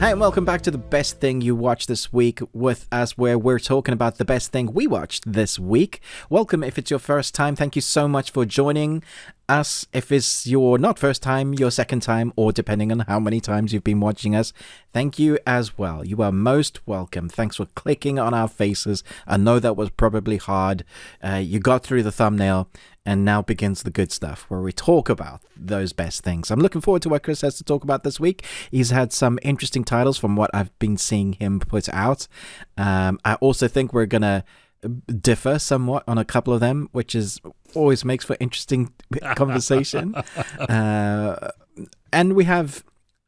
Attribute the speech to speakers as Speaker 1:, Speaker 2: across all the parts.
Speaker 1: Hey, and welcome back to the best thing you watched this week with us, where we're talking about the best thing we watched this week. Welcome if it's your first time. Thank you so much for joining us. If it's your not first time, your second time, or depending on how many times you've been watching us, thank you as well. You are most welcome. Thanks for clicking on our faces. I know that was probably hard. You got through the thumbnail. And now begins the good stuff, where we talk about those best things. I'm looking forward to what Chris has to talk about this week. He's had some interesting titles from what I've been seeing him put out. I also think we're going to differ somewhat on a couple of them, which is always makes for interesting conversation. And we have...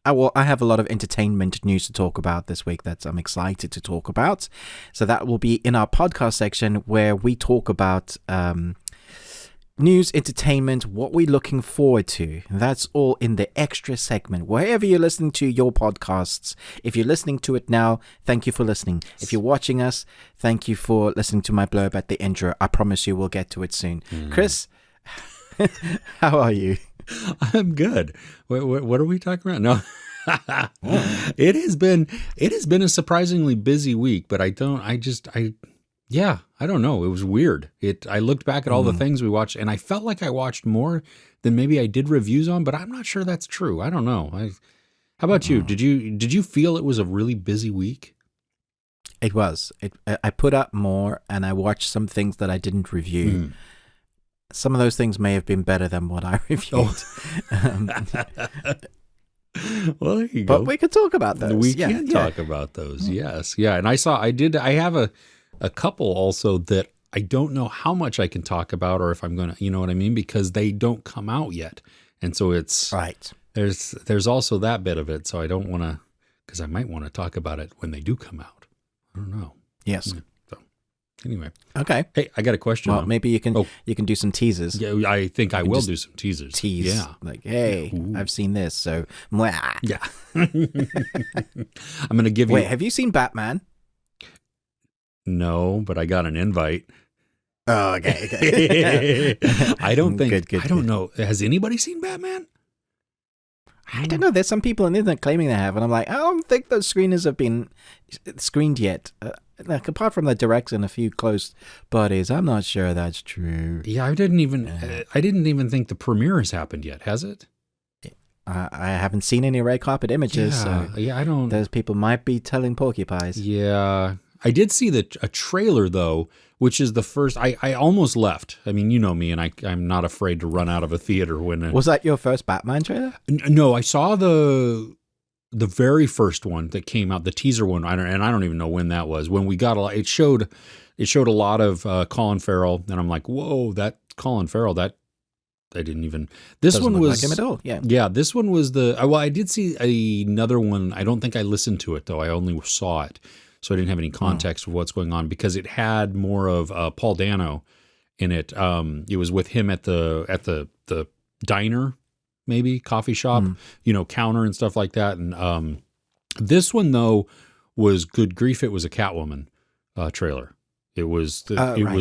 Speaker 1: I have a lot of entertainment news to talk about this week that I'm excited to talk about. So that will be in our podcast section, where we talk about... news, entertainment, what we're looking forward to. That's all in the extra segment. Wherever you're listening to your podcasts, if you're listening to it now, thank you for listening. If you're watching us, thank you for listening to my blurb at the intro. I promise you we'll get to it soon. Chris, how are you?
Speaker 2: I'm good. What are we talking about? No. It has been a surprisingly busy week, but I don't know. It was weird. I looked back at all the things we watched, and I felt like I watched more than maybe I did reviews on, but I'm not sure that's true. I don't know. How about you? Did you feel it was a really busy week?
Speaker 1: It was. I put up more, and I watched some things that I didn't review. Some of those things may have been better than what I reviewed.
Speaker 2: Well, there you go.
Speaker 1: But we could talk about those.
Speaker 2: We can talk about those. Yes. Yeah. And I have a couple also that I don't know how much I can talk about, or if I'm going to, you know what I mean? Because they don't come out yet. And so it's,
Speaker 1: right.
Speaker 2: There's also that bit of it. So I don't want to, because I might want to talk about it when they do come out. I don't know.
Speaker 1: Yes.
Speaker 2: So anyway.
Speaker 1: Okay.
Speaker 2: Hey, I got a question.
Speaker 1: Well, maybe you can do some teasers.
Speaker 2: Yeah, I think I will do some teasers.
Speaker 1: Tease. Yeah. Like, hey, I've seen this. So,
Speaker 2: yeah. I'm going to give you.
Speaker 1: Wait, have you seen Batman?
Speaker 2: No, but I got an invite.
Speaker 1: Oh, okay.
Speaker 2: I don't think.
Speaker 1: Good,
Speaker 2: I don't know. Has anybody seen Batman?
Speaker 1: I don't know. There's some people on the internet claiming they have, and I'm like, I don't think those screeners have been screened yet. Like, apart from the directs and a few close buddies, I'm not sure that's true.
Speaker 2: Yeah, I didn't even think the premiere has happened yet. Has it?
Speaker 1: I haven't seen any red carpet images.
Speaker 2: I don't.
Speaker 1: Those people might be telling porcupines.
Speaker 2: Yeah. I did see a trailer, though, which is the first. I almost left. I mean, you know me, and I'm not afraid to run out of a theater when.
Speaker 1: Was that your first Batman trailer?
Speaker 2: No, I saw the very first one that came out, the teaser one. I don't even know when that was. When we got it showed a lot of Colin Farrell, and I'm like, whoa, that Colin Farrell, that I didn't even. This
Speaker 1: Doesn't
Speaker 2: one
Speaker 1: look
Speaker 2: was
Speaker 1: like him at all. Yeah,
Speaker 2: yeah. This one was I did see another one. I don't think I listened to it though. I only saw it. So I didn't have any context of what's going on, because it had more of Paul Dano in it. It was with him at the diner, maybe coffee shop, counter and stuff like that. And this one though was, good grief, it was a Catwoman trailer. It was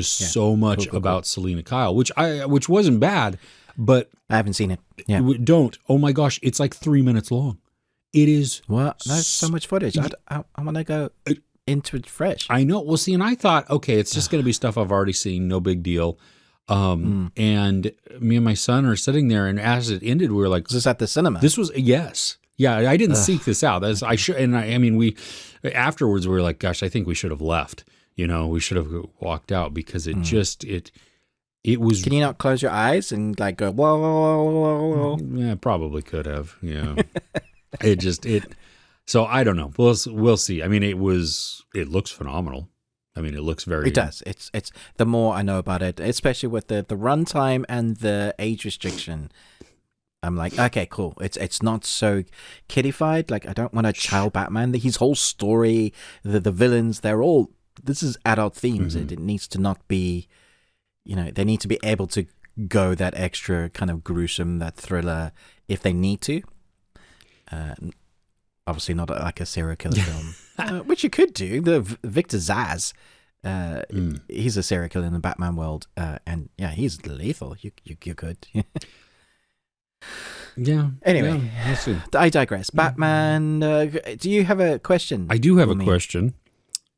Speaker 2: so much about Selena Kyle, which wasn't bad, but
Speaker 1: I haven't seen it. Yeah,
Speaker 2: don't. Oh my gosh, it's like 3 minutes long. It is.
Speaker 1: Well, there's so much footage. I want to go into it fresh.
Speaker 2: I know. Well, see, and I thought, okay, it's just going to be stuff I've already seen. No big deal. And me and my son are sitting there, and as it ended, we were like,
Speaker 1: was this at the cinema?
Speaker 2: This was, yes. Yeah, I didn't seek this out. I should, and I mean, we afterwards we were like, gosh, I think we should have left. We should have walked out, because it just it was.
Speaker 1: Can you not close your eyes and like go whoa, whoa, whoa, whoa, whoa?
Speaker 2: Yeah, probably could have. Yeah. So I don't know. We'll see. I mean, it looks phenomenal. I mean, it looks very.
Speaker 1: It does. It's the more I know about it, especially with the runtime and the age restriction. I'm like, okay, cool. It's not so kiddified. Like, I don't want a child Batman. His whole story, the villains, this is adult themes. Mm-hmm. It needs to not be, they need to be able to go that extra kind of gruesome, that thriller, if they need to. Obviously not like a serial killer film, which you could do. The Victor Zsasz, he's a serial killer in the Batman world, and yeah, he's lethal. You could.
Speaker 2: Yeah.
Speaker 1: Anyway,
Speaker 2: yeah, we'll see.
Speaker 1: I digress. Batman, do you have a question?
Speaker 2: I do have
Speaker 1: for
Speaker 2: a
Speaker 1: me?
Speaker 2: question.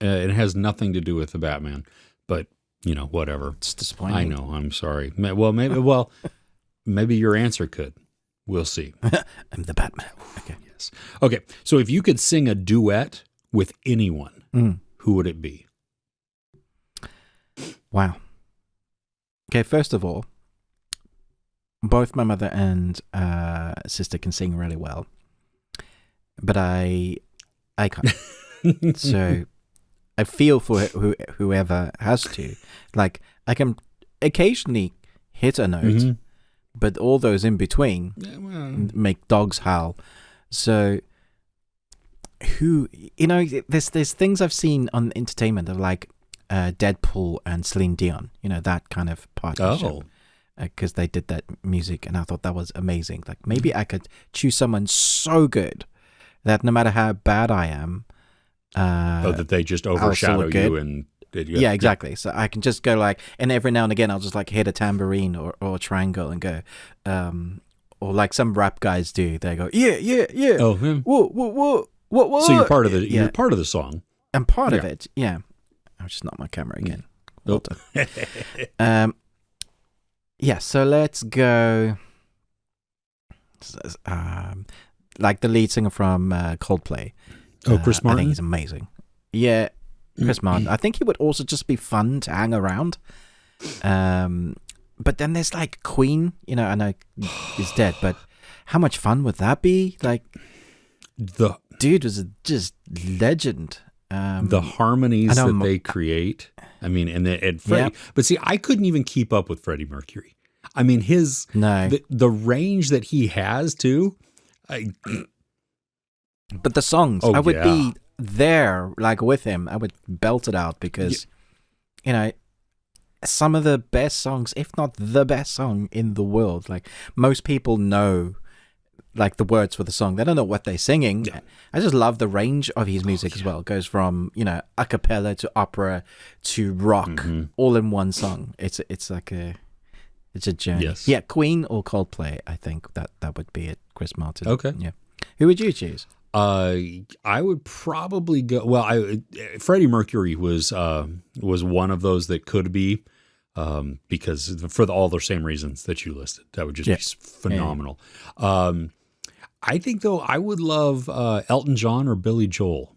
Speaker 2: It has nothing to do with the Batman, but whatever.
Speaker 1: It's disappointing.
Speaker 2: I know. I'm sorry. Well, maybe your answer could. We'll see.
Speaker 1: I'm the Batman. Okay.
Speaker 2: Yes. Okay. So if you could sing a duet with anyone, who would it be?
Speaker 1: Wow. Okay, first of all, both my mother and sister can sing really well, but I can't. So I feel for whoever has to. Like, I can occasionally hit a note, but all those in between make dogs howl. So there's things I've seen on entertainment of like Deadpool and Celine Dion, that kind of partnership.
Speaker 2: Oh.
Speaker 1: Because they did that music, and I thought that was amazing. Like, maybe I could choose someone so good that no matter how bad I am,
Speaker 2: that they just overshadow you and
Speaker 1: yeah, exactly. So I can just go like, and every now and again I'll just like hit a tambourine or a triangle and go, or like some rap guys do. They go, yeah.
Speaker 2: Oh,
Speaker 1: What?
Speaker 2: So you're part of the song.
Speaker 1: I'm part of it. Yeah. I'll just knock my camera again.
Speaker 2: Nope.
Speaker 1: Yeah, so let's go like the lead singer from Coldplay.
Speaker 2: Chris Martin?
Speaker 1: I think he's amazing. Yeah, Chris Martin. I think he would also just be fun to hang around. But then there's like Queen, I know he's dead, but how much fun would that be? Like, the dude was just legend.
Speaker 2: The harmonies that they create. I mean, and Freddie, but see, I couldn't even keep up with Freddie Mercury. I mean, the range that he has too.
Speaker 1: But the songs, I would be there, like with him. I would belt it out because, some of the best songs, if not the best song in the world. Like, most people know, like, the words for the song. They don't know what they're singing. Yeah. I just love the range of his music as well. It goes from, a cappella to opera to rock, all in one song. It's like it's a journey.
Speaker 2: Yes.
Speaker 1: Yeah, Queen or Coldplay. I think that would be it. Chris Martin.
Speaker 2: Okay.
Speaker 1: Yeah. Who would you choose?
Speaker 2: I would probably go. Well, Freddie Mercury was one of those that could be, because for all the same reasons that you listed, that would just be phenomenal. Yeah. I think though I would love Elton John or Billy Joel.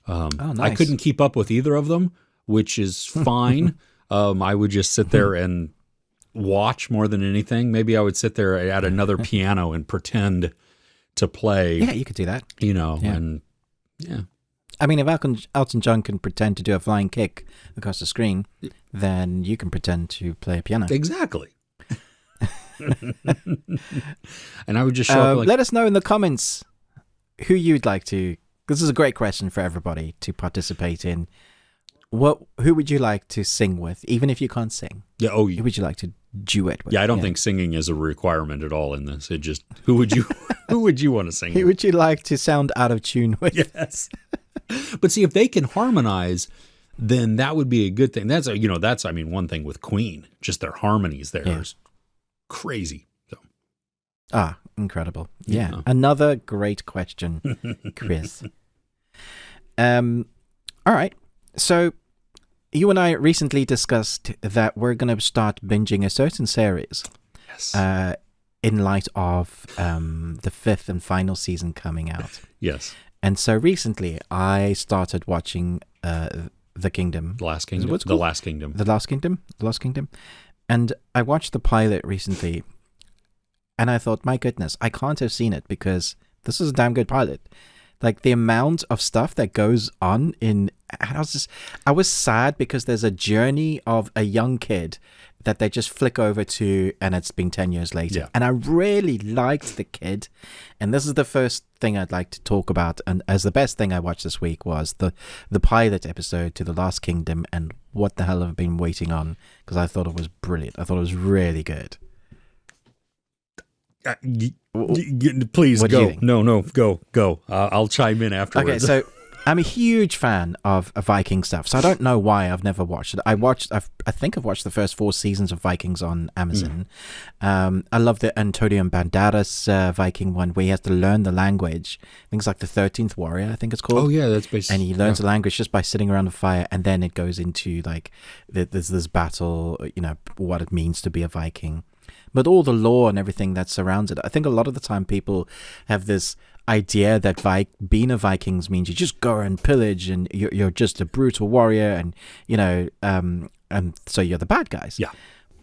Speaker 2: Nice. I couldn't keep up with either of them, which is fine. I would just sit there and watch more than anything. Maybe I would sit there at another piano and pretend to play.
Speaker 1: Yeah, you could do that.
Speaker 2: And yeah.
Speaker 1: I mean, if Elton John can pretend to do a flying kick across the screen, then you can pretend to play a piano.
Speaker 2: Exactly. And I would just show up like,
Speaker 1: let us know in the comments who you'd like to. This is a great question for everybody to participate in. Who would you like to sing with, even if you can't sing?
Speaker 2: Yeah. Oh,
Speaker 1: who would you like to duet with?
Speaker 2: Yeah, I don't think singing is a requirement at all in this. It just who would you want to sing?
Speaker 1: Who would you like to sound out of tune with?
Speaker 2: Yes. But see, if they can harmonize, then that would be a good thing. That's one thing with Queen, just their harmonies there is crazy. So.
Speaker 1: Incredible. Yeah. Another great question, Chris. All right. So you and I recently discussed that we're going to start binging a certain series.
Speaker 2: Yes.
Speaker 1: In light of the 5th and final season coming out.
Speaker 2: Yes.
Speaker 1: And so recently I started watching The Kingdom.
Speaker 2: The Last Kingdom. The Last Kingdom.
Speaker 1: The Last Kingdom. The Last Kingdom. And I watched the pilot recently, and I thought, my goodness, I can't have seen it because this is a damn good pilot. Like, the amount of stuff that goes on and I was sad because there's a journey of a young kid that they just flick over to, and it's been 10 years later. Yeah. And I really liked the kid. And this is the first thing I'd like to talk about. And as the best thing I watched this week was the pilot episode to The Last Kingdom, and what the hell I've been waiting on, because I thought it was brilliant. I thought it was really good.
Speaker 2: Please go. No, go. I'll chime in afterwards.
Speaker 1: Okay, so I'm a huge fan of Viking stuff, so I don't know why I've never watched it. I think I've watched the first 4 seasons of Vikings on Amazon. I love the Antonio Banderas Viking one where he has to learn the language. I think it's like the 13th Warrior, I think it's called.
Speaker 2: Oh yeah, that's basically.
Speaker 1: And he learns the language just by sitting around a fire, and then it goes into like there's this battle, what it means to be a Viking. But all the lore and everything that surrounds it, I think a lot of the time people have this idea that being a Vikings means you just go and pillage and you're just a brutal warrior and so you're the bad guys.
Speaker 2: Yeah.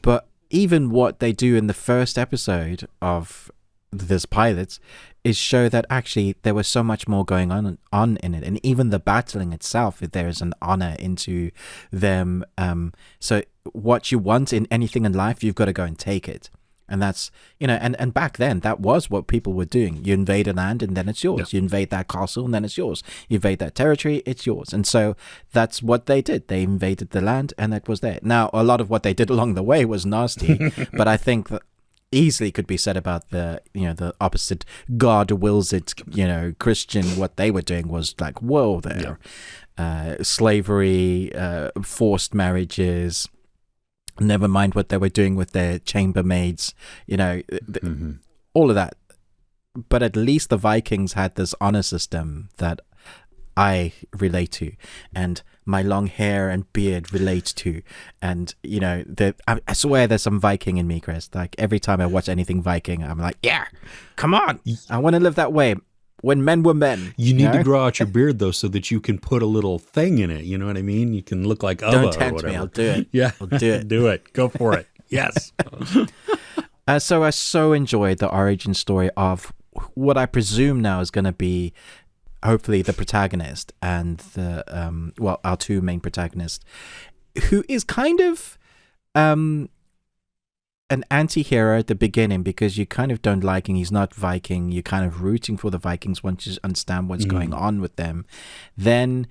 Speaker 1: But even what they do in the first episode of this pilot is show that actually there was so much more going on in it, and even the battling itself, there is an honor into them. So what you want in anything in life, you've got to go and take it. And that's, and back then, that was what people were doing. You invade a land and then it's yours. Yeah. You invade that castle and then it's yours. You invade that territory, it's yours. And so that's what they did. They invaded the land and it was there. Now, a lot of what they did along the way was nasty, but I think that easily could be said about the opposite God wills it, Christian. What they were doing was like, whoa there. Yeah. Slavery, forced marriages, never mind what they were doing with their chambermaids, all of that. But at least the Vikings had this honor system that I relate to, and my long hair and beard relate to. And, I swear there's some Viking in me, Chris. Like every time I watch anything Viking, I'm like, yeah, come on. I want to live that way. When men were men.
Speaker 2: You need to grow out your beard, though, so that you can put a little thing in it. You know what I mean? You can look like Ubba
Speaker 1: Don't tempt
Speaker 2: or whatever.
Speaker 1: me. I'll do it.
Speaker 2: Yeah.
Speaker 1: I'll do it.
Speaker 2: Do it. Go for it. Yes.
Speaker 1: So I so enjoyed the origin story of what I presume now is going to be hopefully the protagonist and our 2 main protagonists, who is kind of an anti-hero at the beginning because you kind of don't like him. He's not Viking. You're kind of rooting for the Vikings once you understand what's going on with them. Then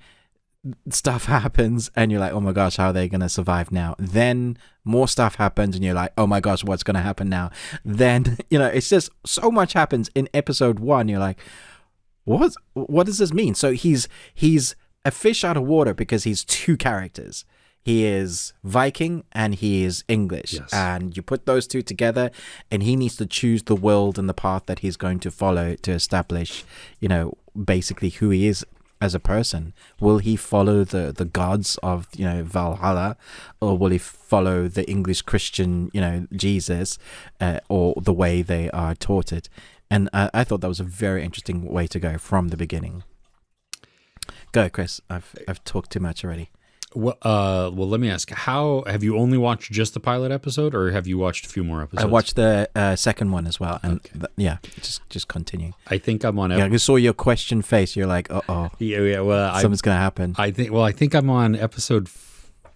Speaker 1: stuff happens and you're like, oh my gosh, how are they going to survive now? Then more stuff happens and you're like, oh my gosh, what's going to happen now? Then, it's just so much happens in episode 1. You're like, what does this mean? So he's a fish out of water because he's 2 characters. He is Viking and he is English. Yes. And you put those 2 together and he needs to choose the world and the path that he's going to follow to establish, basically who he is as a person. Will he follow the gods of, Valhalla, or will he follow the English Christian, Jesus, or the way they are taught it? And I thought that was a very interesting way to go from the beginning. Go, Chris. I've talked too much already.
Speaker 2: Well, let me ask. How have you only watched just the pilot episode, or have you watched a few more episodes?
Speaker 1: I watched the second one as well, and just continue.
Speaker 2: I think I'm on.
Speaker 1: I saw your question face. You're like,
Speaker 2: yeah. Well,
Speaker 1: something's gonna happen.
Speaker 2: I think I'm on episode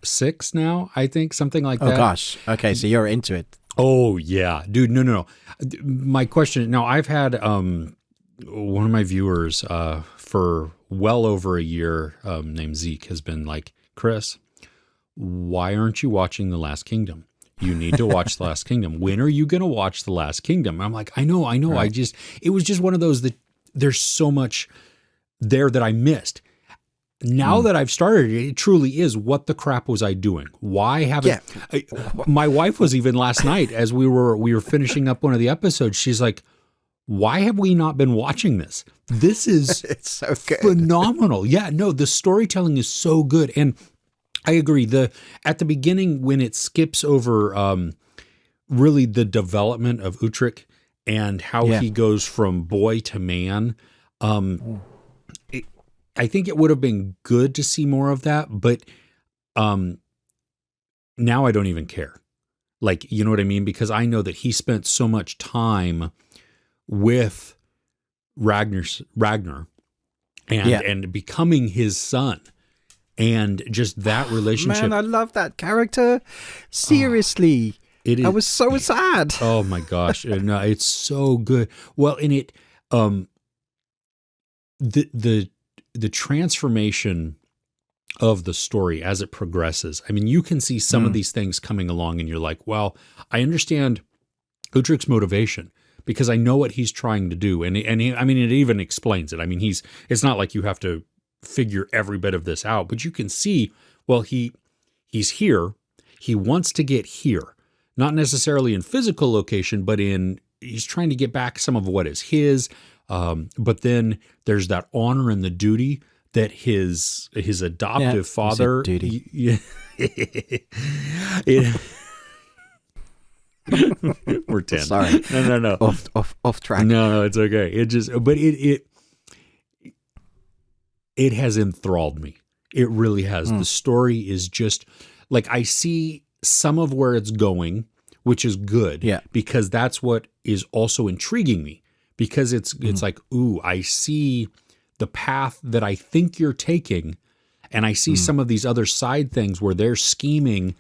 Speaker 2: 6 now. I think something like that.
Speaker 1: Oh gosh. Okay, so you're into it.
Speaker 2: Oh yeah, dude. No. My question. Now I've had one of my viewers for well over a year, named Zeke, has been like, Chris, why aren't you watching The Last Kingdom? You need to watch The Last Kingdom. When are you going to watch The Last Kingdom? I'm like, I know. Right. It was just one of those that there's so much there that I missed. Now that I've started, it truly is, what the crap was I doing? Why haven't my wife was even last night as we were finishing up one of the episodes. She's like, why have we not been watching this? This is
Speaker 1: it's so good.
Speaker 2: Phenomenal. Yeah, no, the storytelling is so good. And I agree. At the beginning, when it skips over really the development of Uhtred and how he goes from boy to man, I think it would have been good to see more of that. But now I don't even care. Like, you know what I mean? Because I know that he spent so much time with Ragnar and becoming his son, and just that relationship.
Speaker 1: Man, I love that character. Seriously, I was so sad.
Speaker 2: Oh my gosh, no, it's so good. Well, in it, the transformation of the story as it progresses. I mean, you can see some of these things coming along, and you're like, well, I understand Uhtred's motivation, because I know what he's trying to do. And it even explains it. I mean, it's not like you have to figure every bit of this out, but you can see, well, he's here. He wants to get here, not necessarily in physical location, but he's trying to get back some of what is his. But then there's that honor and the duty that his adoptive father.
Speaker 1: Duty.
Speaker 2: We're 10.
Speaker 1: Sorry.
Speaker 2: No.
Speaker 1: Off track.
Speaker 2: No, it's okay. It has enthralled me. It really has. The story is just like, I see some of where it's going, which is good.
Speaker 1: Yeah.
Speaker 2: Because that's what is also intriguing me, because it's like, ooh, I see the path that I think you're taking, and I see some of these other side things where they're scheming,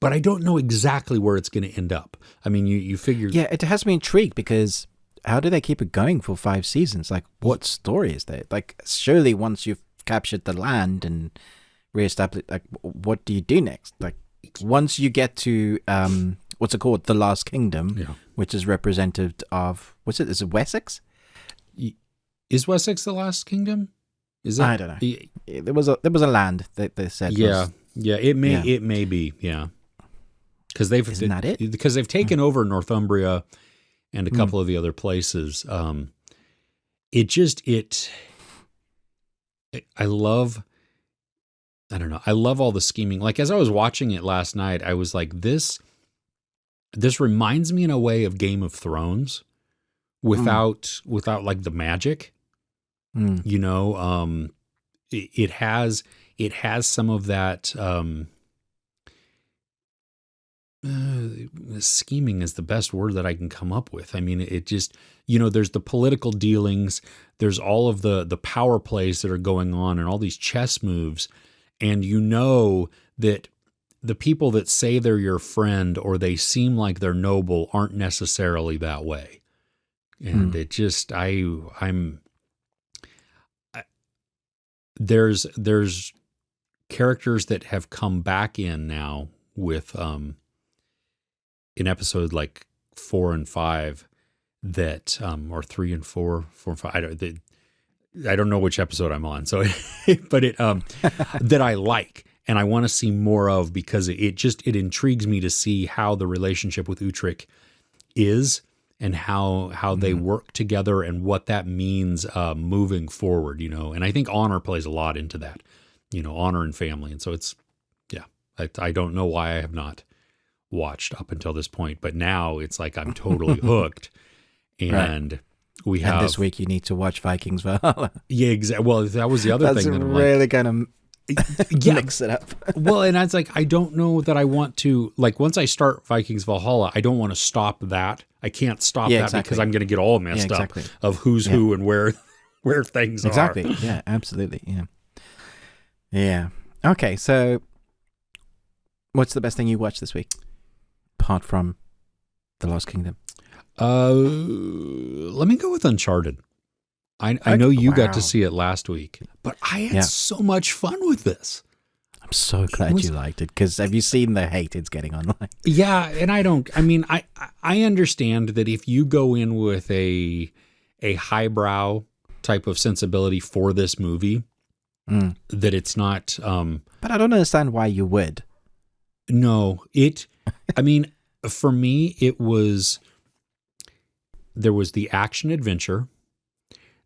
Speaker 2: but I don't know exactly where it's going to end up. I mean, you figure...
Speaker 1: Yeah, it has me intrigued, because how do they keep it going for 5 seasons? Like, what story is there? Like, surely once you've captured the land and reestablished, like, what do you do next? Like, once you get to, what's it called? The Last Kingdom, which is representative of, is it Wessex?
Speaker 2: Is Wessex the Last Kingdom? Is that?
Speaker 1: I don't know. There was a land that they said.
Speaker 2: It may be. Because
Speaker 1: isn't that it?
Speaker 2: Because they've taken over Northumbria and a couple of the other places. I love all the scheming. Like, as I was watching it last night, I was like, this reminds me in a way of Game of Thrones without like the magic. You know, it has some of that. Scheming is the best word that I can come up with. I mean, it just, there's the political dealings, there's all of the power plays that are going on, and all these chess moves, and that the people that say they're your friend or they seem like they're noble aren't necessarily that way. And it just, there's characters that have come back in now with in episode like 4 and 5 that or 3 and 4 and 5, I don't know which episode I'm on, so but it that I like and I want to see more of, because it intrigues me to see how the relationship with Utrecht is, and how they work together, and what that means moving forward, And I think honor plays a lot into that, honor and family. And so it's, I don't know why I have not watched up until this point, but now it's like I'm totally hooked. And we have...
Speaker 1: And this week you need to watch Vikings Valhalla.
Speaker 2: Yeah, exactly. Well, that was the other thing.
Speaker 1: That's really going to mix it up.
Speaker 2: Well, and I was like, I don't know that I want to, like, once I start Vikings Valhalla, I don't want to stop that. I can't stop that because I'm going to get all messed up of who's who and where things are.
Speaker 1: Exactly. Yeah, absolutely. Yeah. Okay, so what's the best thing you watched this week, apart from The Lost Kingdom?
Speaker 2: Let me go with Uncharted. I know you got to see it last week, but I had so much fun with this.
Speaker 1: I'm so glad you liked it, because have you seen the hate it's getting online?
Speaker 2: Yeah, and I understand that if you go in with a highbrow type of sensibility for this movie, that it's not...
Speaker 1: but I don't understand why you would.
Speaker 2: No, for me, there was the action adventure,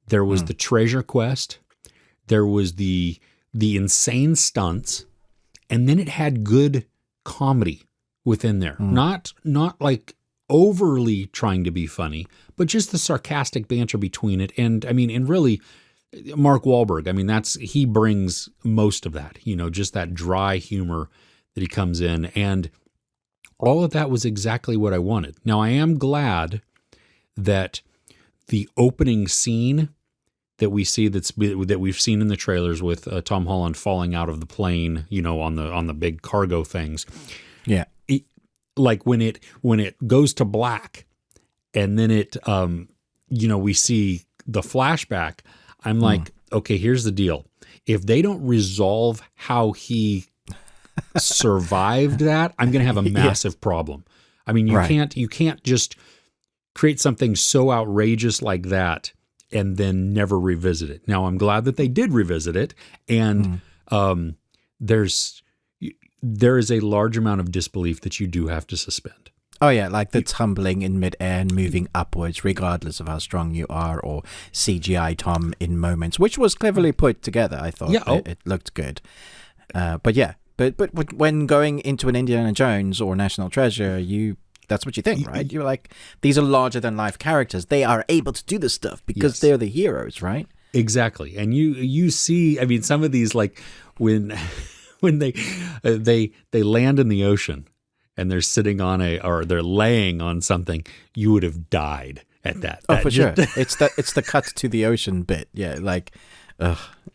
Speaker 2: there was the treasure quest, there was the insane stunts, and then it had good comedy within there. Not like overly trying to be funny, but just the sarcastic banter between it. And really, Mark Wahlberg, he brings most of that, just that dry humor that he comes in, and all of that was exactly what I wanted. Now, I am glad that the opening scene that we see that we've seen in the trailers with Tom Holland falling out of the plane, on the big cargo things. Yeah. Like when it goes to black and then it we see the flashback, I'm like, okay, here's the deal. If they don't resolve how he survived that, I'm going to have a massive problem. You can't just create something so outrageous like that and then never revisit it. Now, I'm glad that they did revisit it, and there is a large amount of disbelief that you do have to suspend.
Speaker 1: Oh, yeah, like the tumbling in midair and moving upwards, regardless of how strong you are, or CGI Tom in moments, which was cleverly put together, I thought.
Speaker 2: Yeah,
Speaker 1: it looked good. But when going into an Indiana Jones or National Treasure, that's what you think, right? You're like, these are larger-than-life characters. They are able to do this stuff because they're the heroes, right?
Speaker 2: Exactly. And you see, I mean, some of these, like, when they land in the ocean, and they're sitting on or they're laying on something, you would have died at that.
Speaker 1: Oh, for sure. It's the cut to the ocean bit. Yeah, like,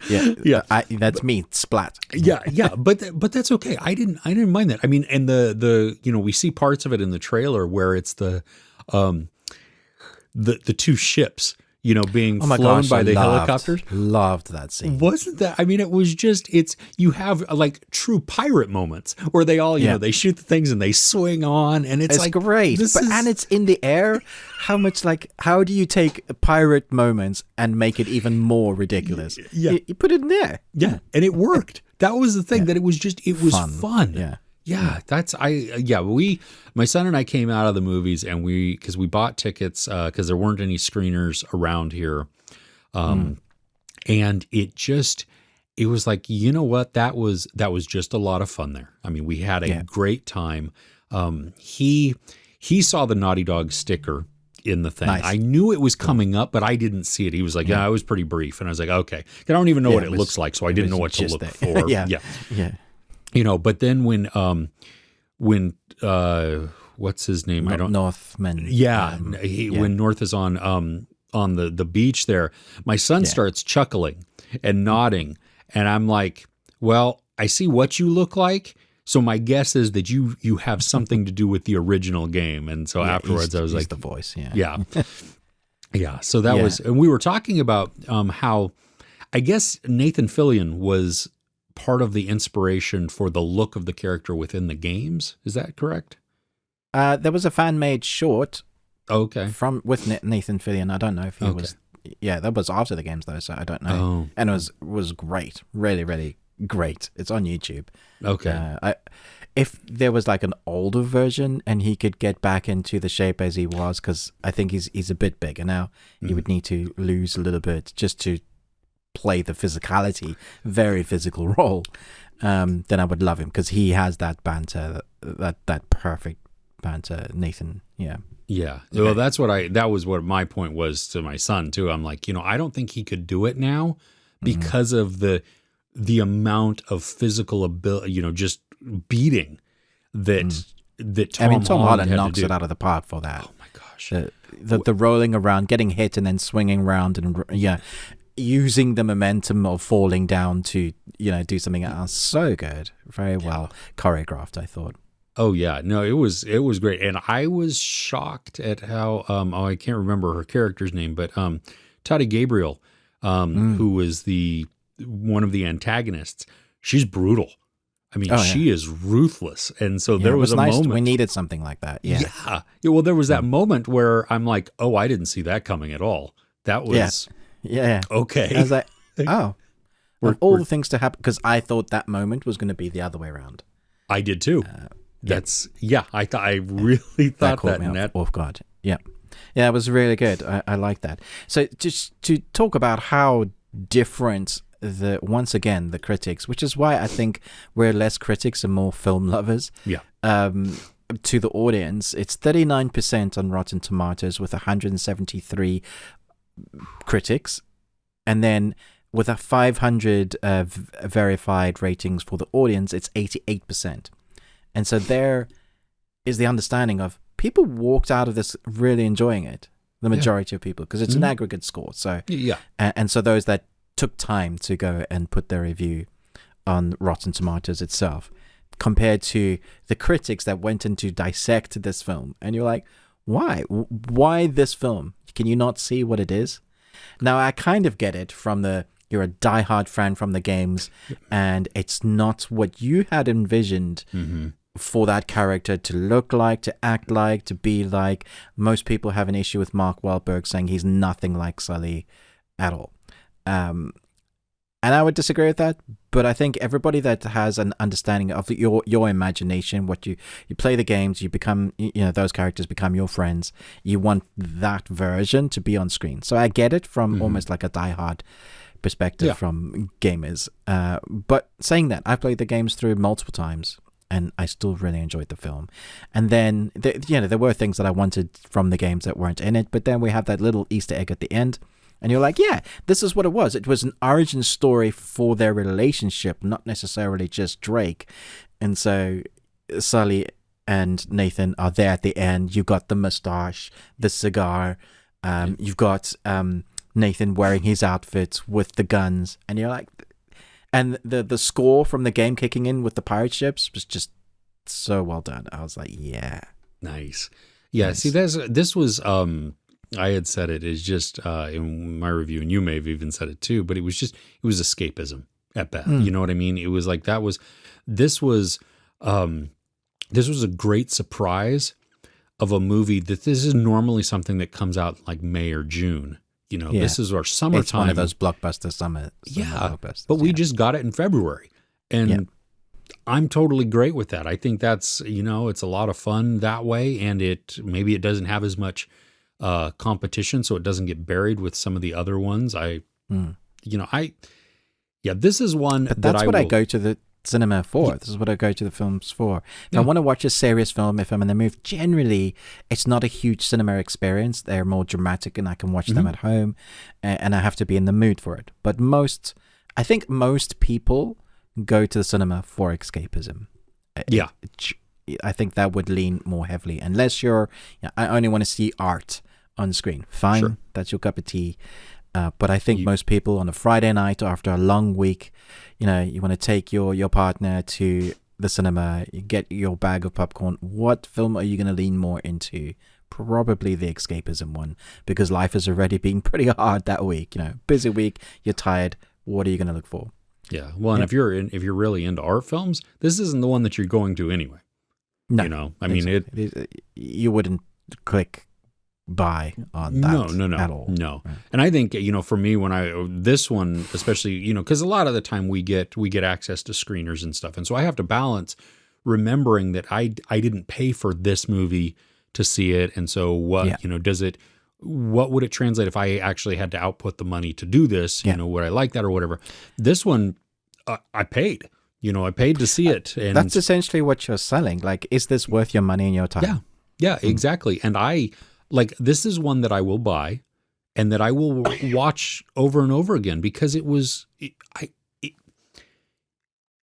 Speaker 1: yeah. That's me, splat.
Speaker 2: Yeah, but that's okay. I didn't mind that. I mean, and the we see parts of it in the trailer where it's the two ships, being flown by the helicopters.
Speaker 1: Loved that scene.
Speaker 2: Wasn't that? I mean, it was just, you have like true pirate moments where they all, they shoot the things and they swing on, and it's like
Speaker 1: great. And it's in the air. How do you take pirate moments and make it even more ridiculous?
Speaker 2: Yeah.
Speaker 1: You put it in there.
Speaker 2: Yeah. And it worked. That was the thing, that it was fun.
Speaker 1: Yeah.
Speaker 2: Yeah, my son and I came out of the movies, and because we bought tickets because there weren't any screeners around here, and it was like, you know what, that was just a lot of fun there. I mean, we had a great time. He saw the Naughty Dog sticker in the thing. Nice. I knew it was coming up, but I didn't see it. He was like, it was pretty brief, and I was like, okay, I don't even know what it looks like, so I didn't know what to look for.
Speaker 1: Yeah.
Speaker 2: But then when what's his name?
Speaker 1: Northman.
Speaker 2: Yeah, when North is on the beach there, my son starts chuckling and nodding, and I'm like, well, I see what you look like, so my guess is that you have something to do with the original game. And so afterwards, I was like,
Speaker 1: the voice,
Speaker 2: yeah. So that was, and we were talking about how I guess Nathan Fillion was part of the inspiration for the look of the character within the games. Is that correct?
Speaker 1: There was a fan-made short.
Speaker 2: Okay.
Speaker 1: With Nathan Fillion. I don't know if he was. Yeah, that was after the games though, so I don't know.
Speaker 2: Oh.
Speaker 1: And it was great, really, really great. It's on YouTube.
Speaker 2: Okay.
Speaker 1: If there was like an older version and he could get back into the shape as he was, because I think he's a bit bigger now. He would need to lose a little bit just to play the physicality, very physical role, then I would love him, because he has that banter, that perfect banter. Nathan, yeah.
Speaker 2: Well, that was what my point was to my son too. I'm like, I don't think he could do it now because of the amount of physical ability, just beating that Tom
Speaker 1: Holland knocks it out of the park for that.
Speaker 2: Oh my gosh.
Speaker 1: The rolling around, getting hit and then swinging around, and using the momentum of falling down to, do something else. So good. Very well choreographed, I thought.
Speaker 2: Oh yeah. No, it was great. And I was shocked at how, I can't remember her character's name, but Tati Gabriel, who was one of the antagonists, she's brutal. I mean, she is ruthless. And so there was a
Speaker 1: nice.
Speaker 2: moment.
Speaker 1: We needed something like that. Yeah.
Speaker 2: Well, there was that moment where I'm like, oh, I didn't see that coming at all. That was...
Speaker 1: Yeah.
Speaker 2: Okay.
Speaker 1: I was like, oh. Of all the things to happen, because I thought that moment was going to be the other way around.
Speaker 2: I did too. I really thought that.
Speaker 1: Off guard. Yeah. Yeah, it was really good. I like that. So just to talk about how different once again, the critics, which is why I think we're less critics and more film lovers.
Speaker 2: Yeah.
Speaker 1: To the audience, it's 39% on Rotten Tomatoes with 173 critics, and then with a 500 verified ratings for the audience, it's 88%. And so there is the understanding of people walked out of this really enjoying it, the majority of people, because it's an aggregate score. So and so those that took time to go and put their review on Rotten Tomatoes itself, compared to the critics that went in to dissect this film, and you're like, why this film? Can you not see what it is? Now, I kind of get it from you're a diehard fan from the games, and it's not what you had envisioned for that character to look like, to act like, to be like. Most people have an issue with Mark Wahlberg saying he's nothing like Sully at all. And I would disagree with that, but I think everybody that has an understanding of your imagination, what you play the games, you become, those characters become your friends. You want that version to be on screen. So I get it from almost like a diehard perspective from gamers. But saying that, I've played the games through multiple times, and I still really enjoyed the film. And then, there were things that I wanted from the games that weren't in it, but then we have that little Easter egg at the end. And you're like, yeah, this is what it was. It was an origin story for their relationship, not necessarily just Drake. And so Sully and Nathan are there at the end. You've got the mustache, the cigar. You've got Nathan wearing his outfit with the guns. And you're like, and the score from the game kicking in with the pirate ships was just so well done. I was like, yeah.
Speaker 2: Nice. Yeah, nice. See, this was... I had said it is just in my review, and you may have even said it too, but it was escapism at best. You know what I mean? It was like this was a great surprise of a movie that this is normally something that comes out like May or June. This is our summertime.
Speaker 1: It's one of those blockbuster summer blockbusters.
Speaker 2: But we just got it in February, and I'm totally great with that. I think that's it's a lot of fun that way, and maybe it doesn't have as much competition, so it doesn't get buried with some of the other ones. This is one
Speaker 1: that's what I go to the cinema for. This is what I go to the films for. If I want to watch a serious film, if I'm in the mood, generally it's not a huge cinema experience. They're more dramatic, and I can watch them at home, and I have to be in the mood for it. But I think most people go to the cinema for escapism. I think that would lean more heavily, unless I only want to see art on screen. Fine, sure. That's your cup of tea. But I think most people on a Friday night or after a long week, you want to take your partner to the cinema, you get your bag of popcorn. What film are you going to lean more into? Probably the escapism one, because life has already been pretty hard that week. Busy week, you're tired. What are you going to look for?
Speaker 2: Yeah. Well, and if you're really into art films, this isn't the one that you're going to anyway.
Speaker 1: No, you wouldn't click buy on that at all.
Speaker 2: No. Right. And I think, for me, this one, especially, because a lot of the time we get access to screeners and stuff. And so I have to balance remembering that I didn't pay for this movie to see it. And so what would it translate if I actually had to output the money to do this? Would I like that or whatever? This one, I paid. I paid to see it. And
Speaker 1: that's essentially what you're selling. Like, is this worth your money and your time?
Speaker 2: Yeah, exactly. And this is one that I will buy and that I will watch over and over again, because it was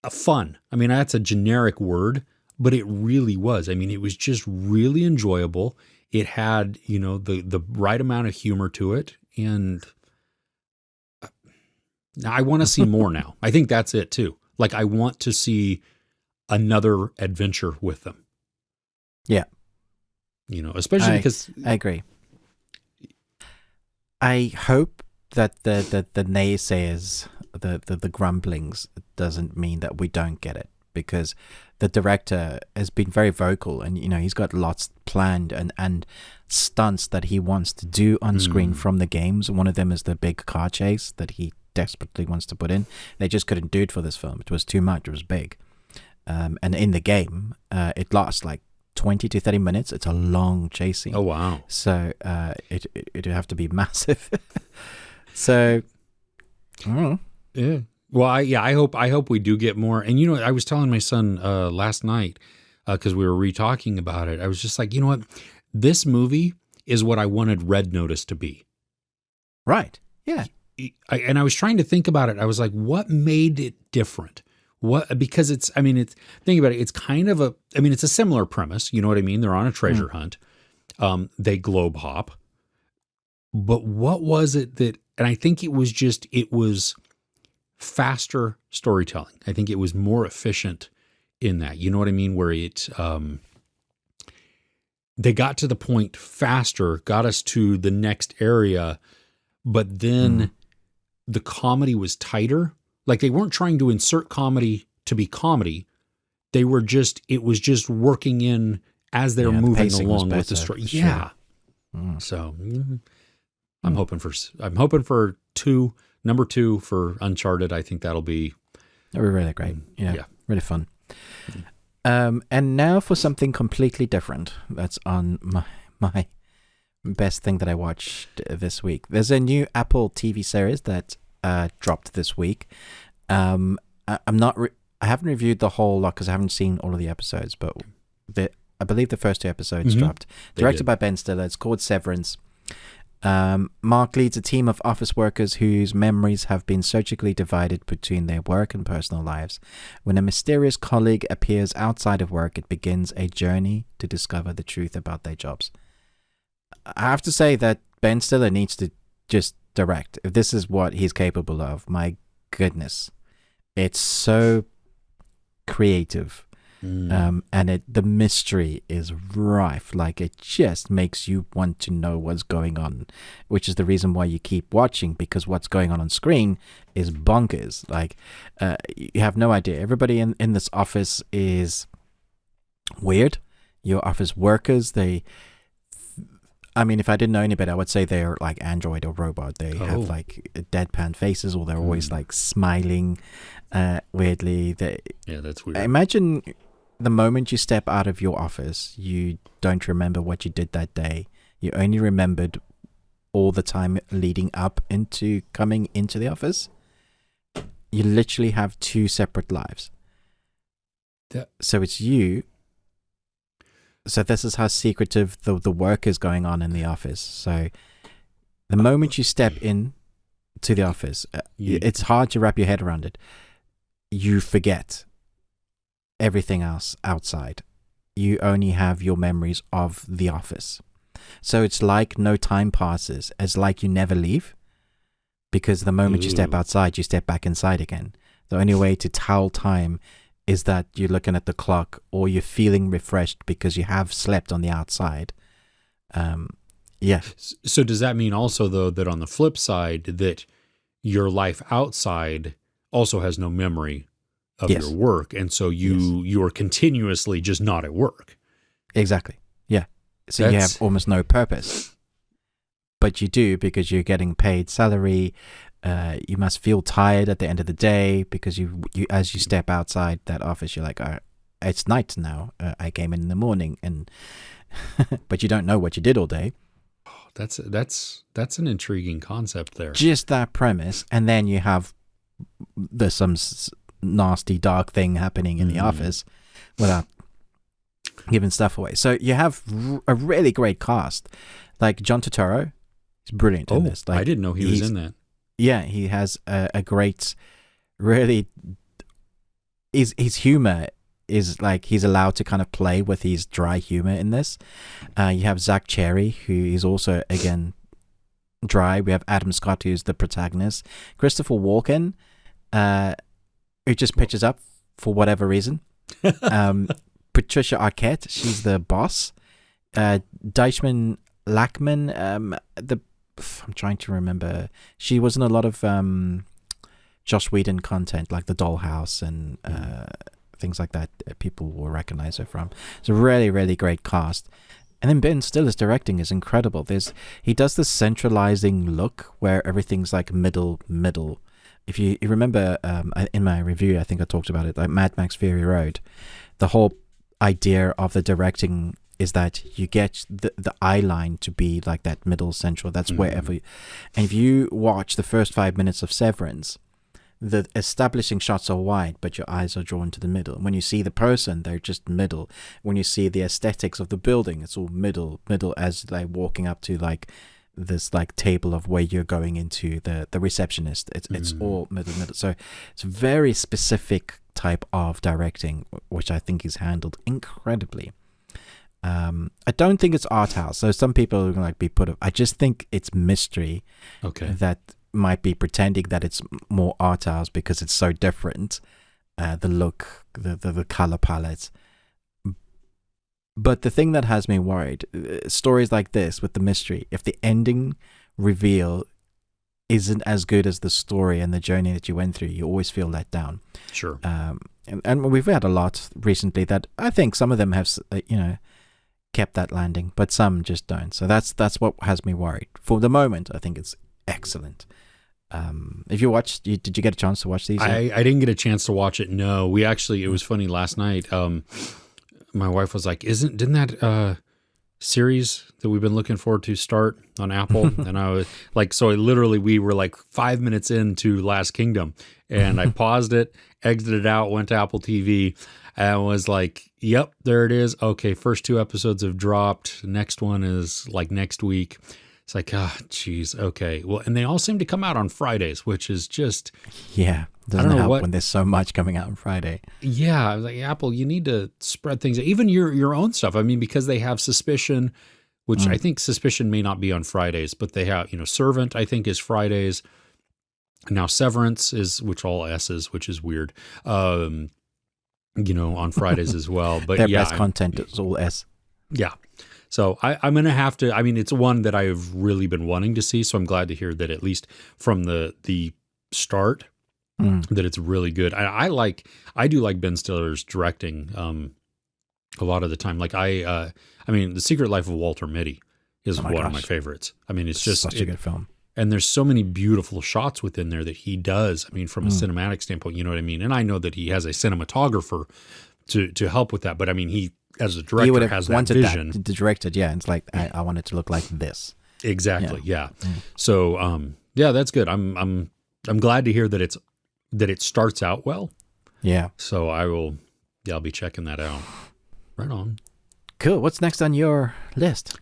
Speaker 2: fun. I mean, that's a generic word, but it really was. I mean, it was just really enjoyable. It had, the right amount of humor to it. And I want to see more now. I think that's it too. Like, I want to see another adventure with them.
Speaker 1: Yeah.
Speaker 2: Especially because...
Speaker 1: I agree. I hope that the naysayers, the grumblings, doesn't mean that we don't get it, because the director has been very vocal, and, he's got lots planned and stunts that he wants to do on screen from the games. One of them is the big car chase that he desperately wants to put in. They just couldn't do it for this film. It was too much. It was big. And in the game, it lasts like 20 to 30 minutes. It's a long chasing.
Speaker 2: Oh, wow.
Speaker 1: So it would have to be massive. So, I don't know.
Speaker 2: Yeah. Well, I hope we do get more. And, I was telling my son last night, because we were re-talking about it, I was just like, you know what? This movie is what I wanted Red Notice to be.
Speaker 1: Right. Yeah.
Speaker 2: And I was trying to think about it. I was like, what made it different? Because think about it. It's kind of it's a similar premise. You know what I mean? They're on a treasure hunt. They globe hop. But what was it and I think it was faster storytelling. I think it was more efficient in that. You know what I mean? Where they got to the point faster, got us to the next area, but then the comedy was tighter. Like, they weren't trying to insert comedy to be comedy. It was just working in as they're moving along with the story.
Speaker 1: Sure.
Speaker 2: Yeah. So I'm hoping for number 2 for Uncharted. I think that'll be
Speaker 1: really great. Yeah. Really fun. And now for something completely different. That's on my best thing that I watched this week. There's a new Apple TV series that dropped this week. I haven't reviewed the whole lot because I haven't seen all of the episodes, but I believe the first 2 episodes dropped. Directed by Ben Stiller. It's called Severance. Mark leads a team of office workers whose memories have been surgically divided between their work and personal lives. When a mysterious colleague appears outside of work, it begins a journey to discover the truth about their jobs. I have to say that Ben Stiller needs to just direct. If this is what he's capable of, my goodness. It's so creative. And the mystery is rife. Like, it just makes you want to know what's going on, which is the reason why you keep watching, because what's going on screen is bonkers. Like, you have no idea. Everybody in this office is weird. Your office workers, if I didn't know any better, I would say they're like android or robot. They have like deadpan faces, or they're always like smiling weirdly.
Speaker 2: That's weird.
Speaker 1: Imagine the moment you step out of your office, you don't remember what you did that day. You only remembered all the time leading up into coming into the office. You literally have 2 separate lives. So it's you. So this is how secretive the work is going on in the office. So the moment you step in to the office, it's hard to wrap your head around it. You forget everything else outside. You only have your memories of the office. So it's like no time passes. It's like you never leave, because the moment you step outside, you step back inside again. The only way to tell time is that you're looking at the clock, or you're feeling refreshed because you have slept on the outside.
Speaker 2: So does that mean also, though, that on the flip side, that your life outside also has no memory of your work, and so you are continuously just not at work?
Speaker 1: Exactly. Yeah. So you have almost no purpose, but you do, because you're getting paid salary. You must feel tired at the end of the day, because you as you step outside that office, you're like, it's night now. I came in the morning, and but you don't know what you did all day.
Speaker 2: That's an intriguing concept there.
Speaker 1: Just that premise, and then you have there's some nasty dark thing happening in the office without giving stuff away. So you have a really great cast. Like John Turturro, he's brilliant in this. Like,
Speaker 2: I didn't know he was in that.
Speaker 1: Yeah, he has a great, really, his humor is like, he's allowed to kind of play with his dry humor in this. You have Zach Cherry, who is also, again, dry. We have Adam Scott, who's the protagonist. Christopher Walken, who just pitches up for whatever reason. Patricia Arquette, she's the boss. Deichmann Lackman, I'm trying to remember. She was in a lot of Joss Whedon content, like The Dollhouse and things like that. People will recognize her from. It's a really, really great cast. And then Ben Stiller's directing is incredible. He does this centralizing look where everything's like middle. If you remember, in my review, I think I talked about it, like Mad Max Fury Road. The whole idea of the directing is that you get the eye line to be like that middle central. That's wherever. And if you watch the first 5 minutes of Severance, the establishing shots are wide, but your eyes are drawn to the middle. When you see the person, they're just middle. When you see the aesthetics of the building, it's all middle as like walking up to like this like table of where you're going into the receptionist. It's all middle. So it's a very specific type of directing, which I think is handled incredibly. I don't think it's art house. So some people are going to be put up. I just think it's mystery.
Speaker 2: Okay.
Speaker 1: That might be pretending that it's more art house because it's so different. The look, the color palette. But the thing that has me worried, stories like this with the mystery, if the ending reveal isn't as good as the story and the journey that you went through, you always feel let down.
Speaker 2: Sure.
Speaker 1: And we've had a lot recently that I think some of them have, kept that landing, but some just don't. So that's what has me worried. For the moment, I think it's excellent. If you watched, did you get a chance to watch these?
Speaker 2: I didn't get a chance to watch it. No, we actually, it was funny last night. My wife was like, didn't that series that we've been looking forward to start on Apple? And I was like, we were like 5 minutes into Last Kingdom, and I paused it, exited out, went to Apple TV, and was like, yep, there it is. Okay, first 2 episodes have dropped. Next one is like next week. It's like, geez, okay. Well, and they all seem to come out on Fridays, which is just...
Speaker 1: Yeah, doesn't help when there's so much coming out on Friday.
Speaker 2: Yeah, I was like, Apple, you need to spread things. Even your own stuff. I mean, because they have Suspicion, which I think Suspicion may not be on Fridays, but they have, Servant, I think, is Fridays. Now Severance is, which all S's, which is weird, on Fridays as well. But
Speaker 1: their best content is all S.
Speaker 2: Yeah. So I'm going to have to, it's one that I've really been wanting to see. So I'm glad to hear that at least from the start, that it's really good. I do like Ben Stiller's directing a lot of the time. Like The Secret Life of Walter Mitty is one of my favorites. It's just
Speaker 1: such a good film.
Speaker 2: And there's so many beautiful shots within there that he does. From a cinematic standpoint, you know what I mean? And I know that he has a cinematographer to help with that. But he, as a director,
Speaker 1: he would have
Speaker 2: has
Speaker 1: wanted
Speaker 2: that vision.
Speaker 1: That directed, yeah. It's like I want it to look like this.
Speaker 2: Exactly, yeah. So, that's good. I'm glad to hear that it starts out well.
Speaker 1: Yeah.
Speaker 2: So I'll be checking that out. Right on.
Speaker 1: Cool. What's next on your list?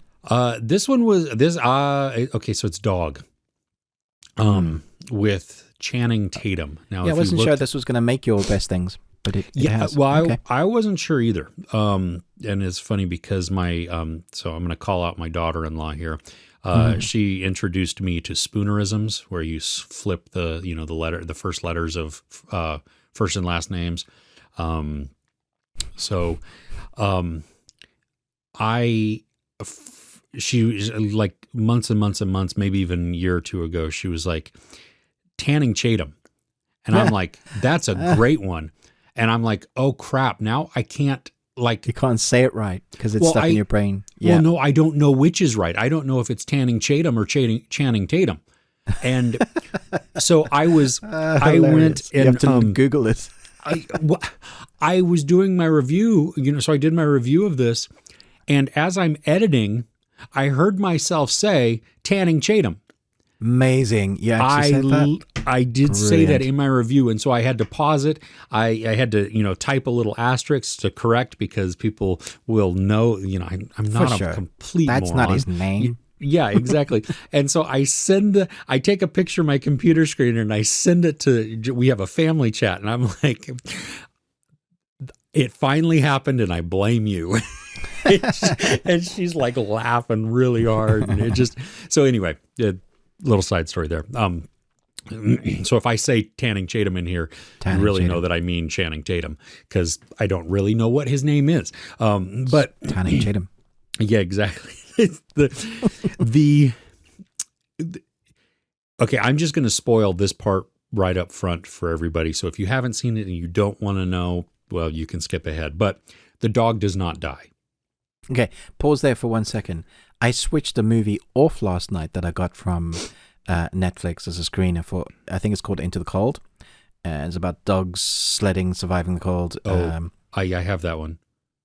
Speaker 2: This one was okay. So it's Dog, with Channing Tatum. Now,
Speaker 1: I wasn't sure this was going to make your best things. But it has.
Speaker 2: Well,
Speaker 1: okay.
Speaker 2: I wasn't sure either. And it's funny because my so I'm going to call out my daughter-in-law here. She introduced me to spoonerisms, where you flip the first letters of first and last names. She was like months and months and months, maybe even a year or two ago, she was like, Channing Tatum, and I'm like, that's a great one. And I'm like, oh crap, now I can't, like...
Speaker 1: You can't say it right because it's stuck in your brain. Yeah.
Speaker 2: Well, no, I don't know which is right. I don't know if it's Channing Tatum or Channing Tatum. And so I went and...
Speaker 1: You have to Google it.
Speaker 2: I was doing my review, so I did my review of this, and as I'm editing, I heard myself say, Channing Tatum.
Speaker 1: Amazing. You actually said that?
Speaker 2: I did say that in my review, and so I had to pause it. I had to, type a little asterisk to correct, because people will know, I'm not a complete moron.
Speaker 1: That's not his name.
Speaker 2: Yeah, exactly. And so I take a picture of my computer screen and I send it we have a family chat, and I'm like, it finally happened and I blame you. And she's like laughing really hard. And so anyway, little side story there. So if I say Channing Tatum in here, you really know that I mean Channing Tatum, because I don't really know what his name is. But
Speaker 1: Channing Tatum.
Speaker 2: Yeah, exactly. Okay, I'm just going to spoil this part right up front for everybody. So if you haven't seen it and you don't want to know, well, you can skip ahead. But the dog does not die.
Speaker 1: Okay, pause there for 1 second. I switched a movie off last night that I got from Netflix as a screener for, I think it's called Into the Cold. It's about dogs sledding, surviving the cold.
Speaker 2: I have that one.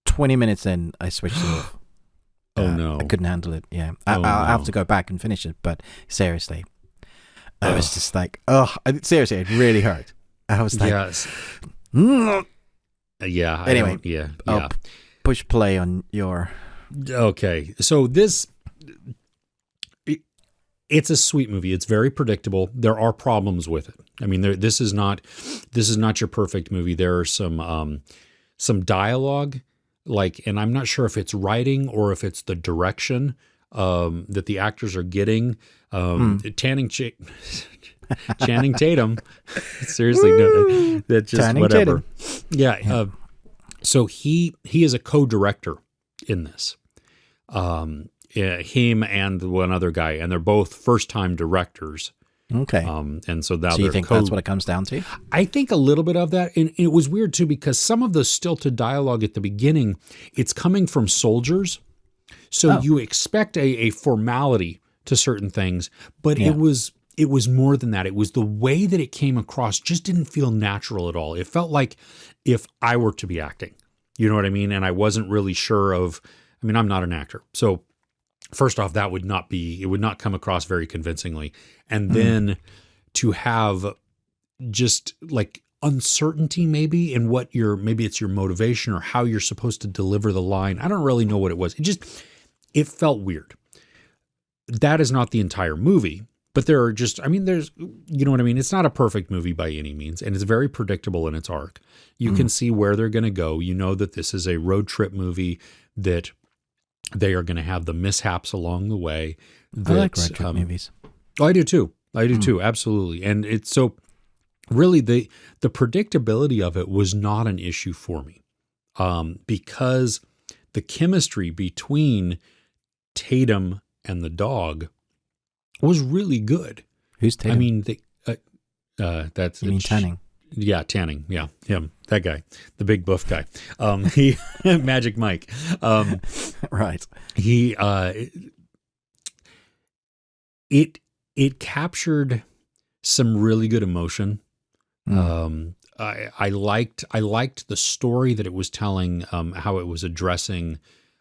Speaker 1: 20 minutes in, I switched it off.
Speaker 2: Oh, no.
Speaker 1: I couldn't handle it, yeah. I'll have to go back and finish it, but seriously. I was just like, seriously, it really hurt. I was like...
Speaker 2: Yes. Yeah.
Speaker 1: Anyway,
Speaker 2: yeah.
Speaker 1: I'll push play on your...
Speaker 2: Okay, so it's a sweet movie. It's very predictable. There are problems with it. I mean, this is not your perfect movie. There are some dialogue, and I'm not sure if it's writing or if it's the direction that the actors are getting. Channing Tatum, seriously, no, that's just Channing whatever. Tatum. Yeah. So he is a co-director in this. Him and one other guy, and they're both first-time directors.
Speaker 1: Okay.
Speaker 2: And so now
Speaker 1: you think that's what it comes down to?
Speaker 2: I think a little bit of that. And it was weird, too, because some of the stilted dialogue at the beginning, it's coming from soldiers. So you expect a formality to certain things, but it was it was more than that. It was the way that it came across just didn't feel natural at all. It felt like if I were to be acting, you know what I mean? And I wasn't really sure of, I mean, I'm not an actor. So first off, it would not come across very convincingly. And then to have just like uncertainty maybe in what maybe it's your motivation or how you're supposed to deliver the line. I don't really know what it was. It felt weird. That is not the entire movie, but there's, you know what I mean? It's not a perfect movie by any means, and it's very predictable in its arc. You can see where they're going to go. You know that this is a road trip movie, that they are going to have the mishaps along the way.
Speaker 1: I like road trip movies.
Speaker 2: Oh, I do too. Absolutely. And it's so really the predictability of it was not an issue for me, because the chemistry between Tatum and the dog was really good.
Speaker 1: Who's Tatum?
Speaker 2: I mean, that's...
Speaker 1: You mean Tanning?
Speaker 2: Yeah, Tanning. Yeah, him. That guy. The big buff guy. Magic Mike.
Speaker 1: Right.
Speaker 2: It captured some really good emotion. I liked the story that it was telling, how it was addressing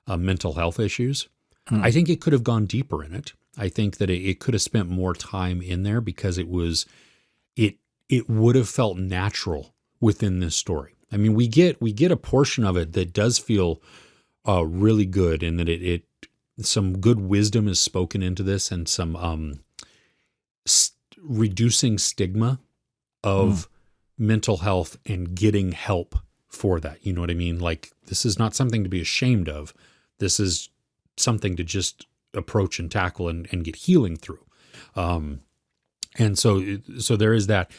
Speaker 2: mental health issues. I think it could have gone deeper in it. I think that it could have spent more time in there, because it would have felt natural within this story. I mean, we get a portion of it that does feel really good, and that some good wisdom is spoken into this, and some reducing stigma of mental health and getting help for that. You know what I mean? Like, this is not something to be ashamed of. This is something to just approach and tackle and get healing through. And so there is that.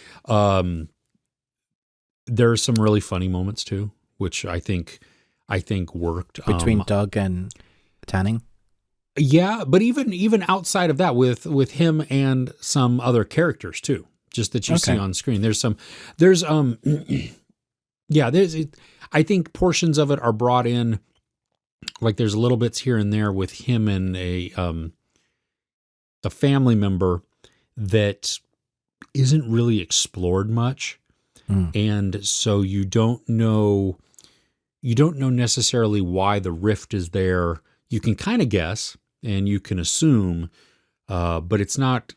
Speaker 2: There are some really funny moments too, which I think worked
Speaker 1: between Doug and Tanning.
Speaker 2: Yeah, but even outside of that, with him and some other characters too, just that you see on screen. I think portions of it are brought in. Like, there's little bits here and there with him and a family member that isn't really explored much. And so you don't know necessarily why the rift is there. You can kind of guess and you can assume, but it's not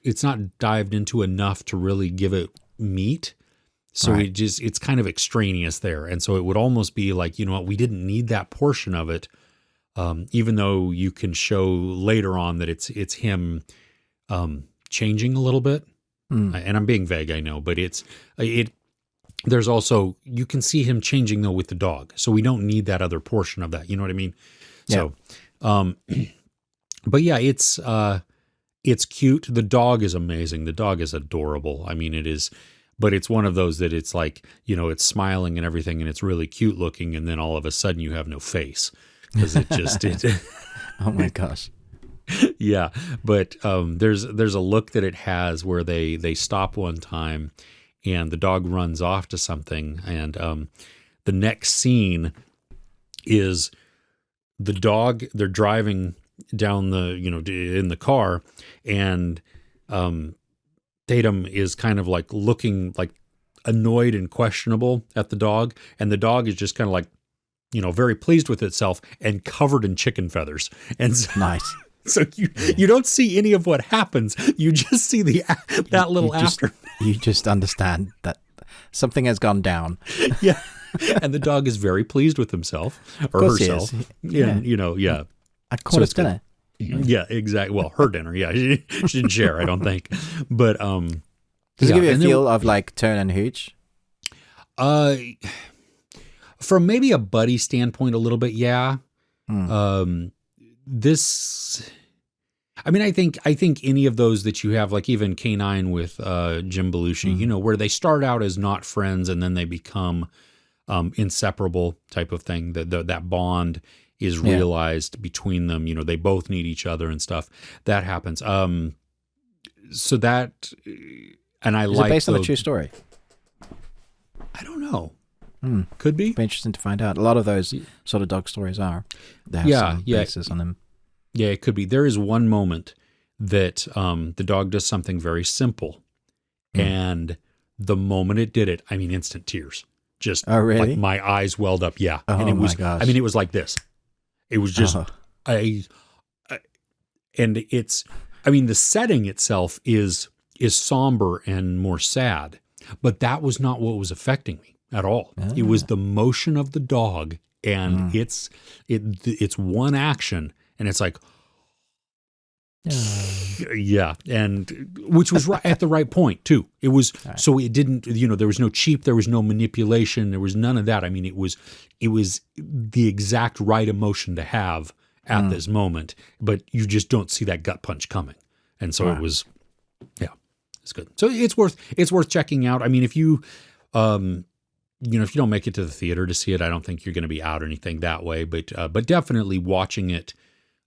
Speaker 2: dived into enough to really give it meat. So it's kind of extraneous there. And so it would almost be like, you know what, we didn't need that portion of it. Even though you can show later on that it's him changing a little bit. And I'm being vague, I know, but there's also, you can see him changing though with the dog. So we don't need that other portion of that. You know what I mean? Yeah. So, but yeah, it's cute. The dog is amazing. The dog is adorable. I mean, it is, but it's one of those that it's like, you know, it's smiling and everything and it's really cute looking. And then all of a sudden you have no face, because
Speaker 1: oh my gosh.
Speaker 2: Yeah. But, there's a look that it has where they stop one time and the dog runs off to something. And, the next scene is the dog, they're driving down in the car, and, Tatum is kind of like looking like annoyed and questionable at the dog. And the dog is just kind of like, you know, very pleased with itself and covered in chicken feathers. And so,
Speaker 1: nice.
Speaker 2: So you don't see any of what happens. You just see that little after.
Speaker 1: You just understand that something has gone down.
Speaker 2: Yeah. And the dog is very pleased with himself or herself. Yeah. You know, yeah.
Speaker 1: I caught his dinner.
Speaker 2: Yeah, exactly. Well, her dinner. Yeah. She didn't share, I don't think. But,
Speaker 1: does it give you a feel of like Turn and Hooch?
Speaker 2: From maybe a buddy standpoint, a little bit. Yeah. This, I mean, I think any of those that you have, like even K9 with Jim Belushi, you know, where they start out as not friends and then they become inseparable type of thing. That bond is realized between them. You know, they both need each other and stuff. That happens. So that, and I like.
Speaker 1: Is it based on a true story?
Speaker 2: I don't know. Could be.
Speaker 1: It'd be interesting to find out. A lot of those sort of dog stories are. They have some basis on them.
Speaker 2: Yeah, it could be. There is one moment that the dog does something very simple. And the moment it did it, I mean, instant tears. Just
Speaker 1: Oh, really?
Speaker 2: like my eyes welled up. Yeah.
Speaker 1: Oh,
Speaker 2: And it was,
Speaker 1: my gosh.
Speaker 2: I mean, it was like this. It was just,
Speaker 1: Oh.
Speaker 2: and it's, I mean, the setting itself is somber and more sad, but that was not what was affecting me at all. It was the motion of the dog, and it's one action, and it's like, yeah, and which was right at the right point too. It was so it didn't, there was no cheap, there was no manipulation, there was none of that. I mean, it was the exact right emotion to have at this moment, but you just don't see that gut punch coming, and so it was, it's good. So it's worth checking out. I mean, if you if you don't make it to the theater to see it, I don't think you're going to be out or anything that way, but definitely watching it.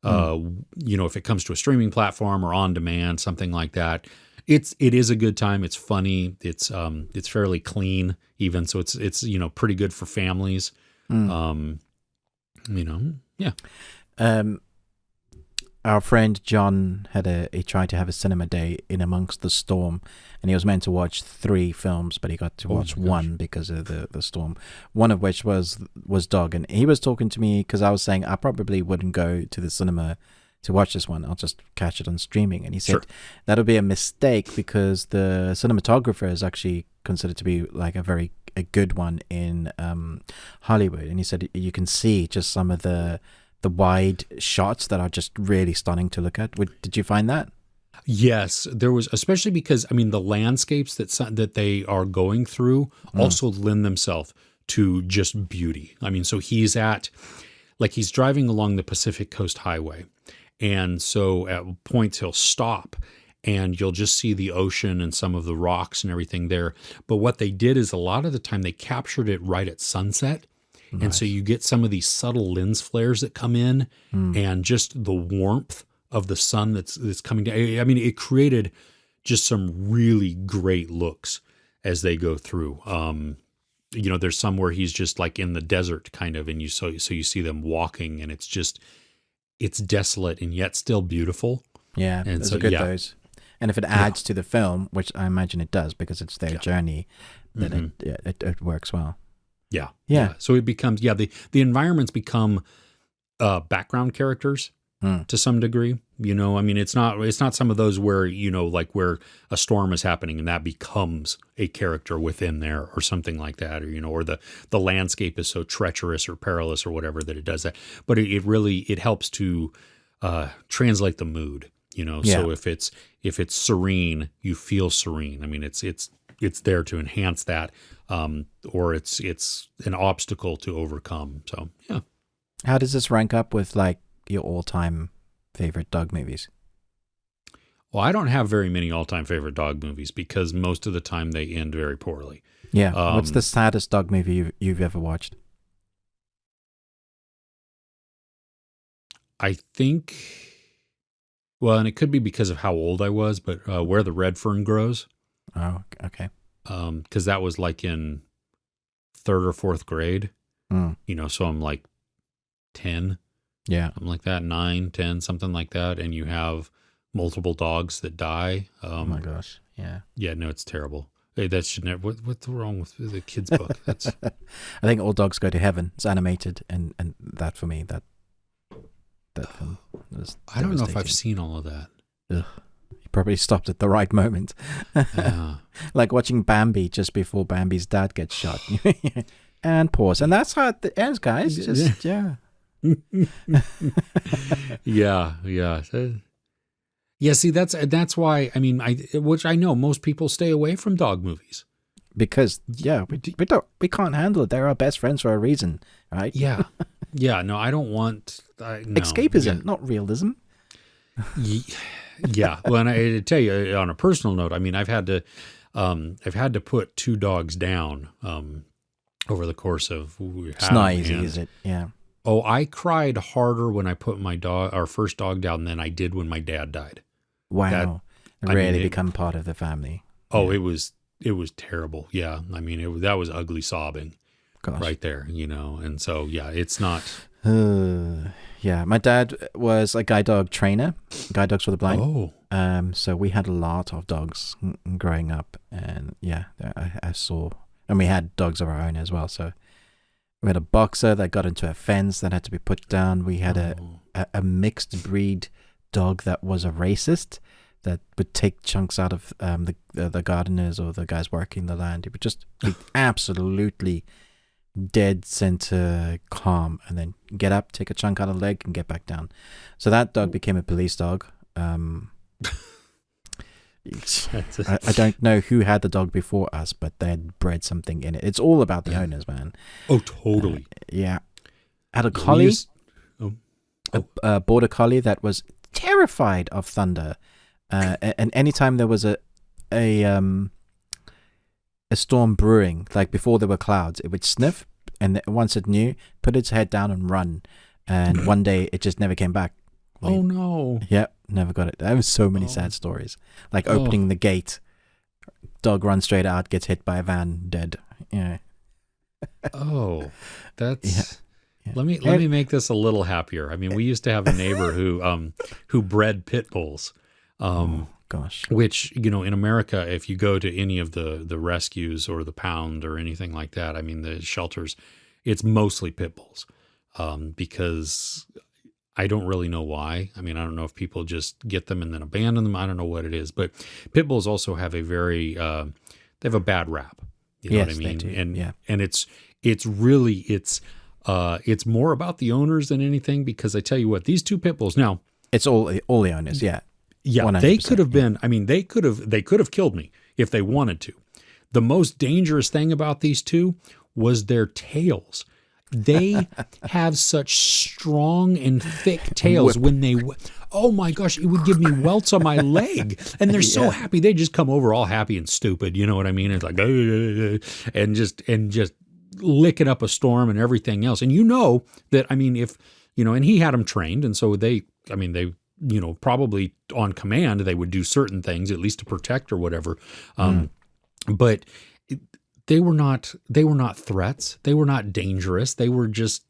Speaker 2: If it comes to a streaming platform or on demand, something like that, it is a good time. It's funny. It's fairly clean even. So it's pretty good for families. Yeah.
Speaker 1: Our friend John he tried to have a cinema day in amongst the storm, and he was meant to watch 3 films, but he got to watch one because of the storm. One of which was Dog, and he was talking to me because I was saying I probably wouldn't go to the cinema to watch this one. I'll just catch it on streaming. And he said that would be a mistake because the cinematographer is actually considered to be like a good one in Hollywood, and he said you can see just some of the wide shots that are just really stunning to look at. Did you find that?
Speaker 2: Yes, there was, especially because, I mean, the landscapes that they are going through also lend themselves to just beauty. I mean, so he's driving along the Pacific Coast Highway. And so at points he'll stop and you'll just see the ocean and some of the rocks and everything there. But what they did is a lot of the time they captured it right at sunset. Nice. And so you get some of these subtle lens flares that come in and just the warmth of the sun that's coming down. I mean, it created just some really great looks as they go through. There's some where he's just like in the desert kind of, and you see them walking, and it's desolate and yet still beautiful.
Speaker 1: Yeah, and those are good those. And if it adds to the film, which I imagine it does because it's their journey, then it works well.
Speaker 2: Yeah. So it becomes, the environments become background characters to some degree. I mean, it's not some of those where, like where a storm is happening and that becomes a character within there or something like that, or the landscape is so treacherous or perilous or whatever that it does that. But it really helps to translate the mood, So if it's serene, you feel serene. I mean, it's there to enhance that. Or it's an obstacle to overcome. So, yeah.
Speaker 1: How does this rank up with like your all-time favorite dog movies?
Speaker 2: Well, I don't have very many all-time favorite dog movies because most of the time they end very poorly.
Speaker 1: Yeah. What's the saddest dog movie you've ever watched?
Speaker 2: I think, well, and it could be because of how old I was, but Where the Red Fern Grows.
Speaker 1: Oh, okay.
Speaker 2: Because that was like in 3rd or 4th grade, so I'm like 10, something like that, 9, 10, something like that, and you have multiple dogs that die.
Speaker 1: Oh my gosh,
Speaker 2: yeah, no, it's terrible. Hey, that should never. What's wrong with the kids' book? That's.
Speaker 1: I think All Dogs Go to Heaven. It's animated, and that for me, that film was
Speaker 2: I don't know if I've seen all of that.
Speaker 1: Ugh. Probably stopped at the right moment. Like watching Bambi just before Bambi's dad gets shot. And pause. And that's how it ends, guys. Just,
Speaker 2: Yeah, see, that's why, I mean, which I know most people stay away from dog movies.
Speaker 1: Because, we can't handle it. They're our best friends for a reason, right?
Speaker 2: Yeah. No, I don't want...
Speaker 1: Escapism, not realism.
Speaker 2: Yeah. Well, and I tell you on a personal note, I mean, I've had to put 2 dogs down over the course of.
Speaker 1: It's not easy, is it? Yeah.
Speaker 2: Oh, I cried harder when I put our first dog down than I did when my dad died.
Speaker 1: Wow. Become part of the family.
Speaker 2: Oh, yeah. It was terrible. Yeah. I mean, that was ugly sobbing.
Speaker 1: gosh.
Speaker 2: right there, and so yeah, it's not.
Speaker 1: Yeah, my dad was a guide dog trainer, guide dogs for the blind. So we had a lot of dogs growing up, and yeah, I saw, and we had dogs of our own as well. So we had a boxer that got into a fence that had to be put down. We had a mixed breed dog that was a racist that would take chunks out of the gardeners or the guys working the land. He would just be absolutely dead center calm, and then get up, take a chunk out of the leg, and get back down. So that dog became a police dog. I don't know who had the dog before us, but they had bred something in it. It's all about the owners, man.
Speaker 2: Oh, totally.
Speaker 1: Yeah. Had a collie, a border collie that was terrified of thunder. And anytime there was a storm brewing, like before there were clouds, it would sniff, and once it knew, put its head down and run. And one day it just never came back.
Speaker 2: Oh no.
Speaker 1: Yeah, never got it. There was so many sad stories. Like opening the gate, dog runs straight out, gets hit by a van, dead. Yeah.
Speaker 2: That's Let me make this a little happier. I mean, we used to have a neighbor who bred pit bulls.
Speaker 1: Gosh.
Speaker 2: Which, in America, if you go to any of the rescues or the pound or anything like that, I mean, the shelters, it's mostly pit bulls, because I don't really know why. I mean, I don't know if people just get them and then abandon them. I don't know what it is, but pit bulls also have they have a bad rap. You know what I mean?
Speaker 1: They do.
Speaker 2: And it's more about the owners than anything, because I tell you what, these two pit bulls now,
Speaker 1: it's all the owners. Yeah.
Speaker 2: Yeah, they could have been. I mean, they could have killed me if they wanted to. The most dangerous thing about these two was their tails. They have such strong and thick tails. When they, oh my gosh, it would give me welts on my leg. And they're so happy. They just come over all happy and stupid. You know what I mean? It's like, and just licking up a storm and everything else. And that, I mean, if, and he had them trained. And so they probably on command, they would do certain things, at least to protect or whatever. But they were not threats. They were not dangerous. They were just,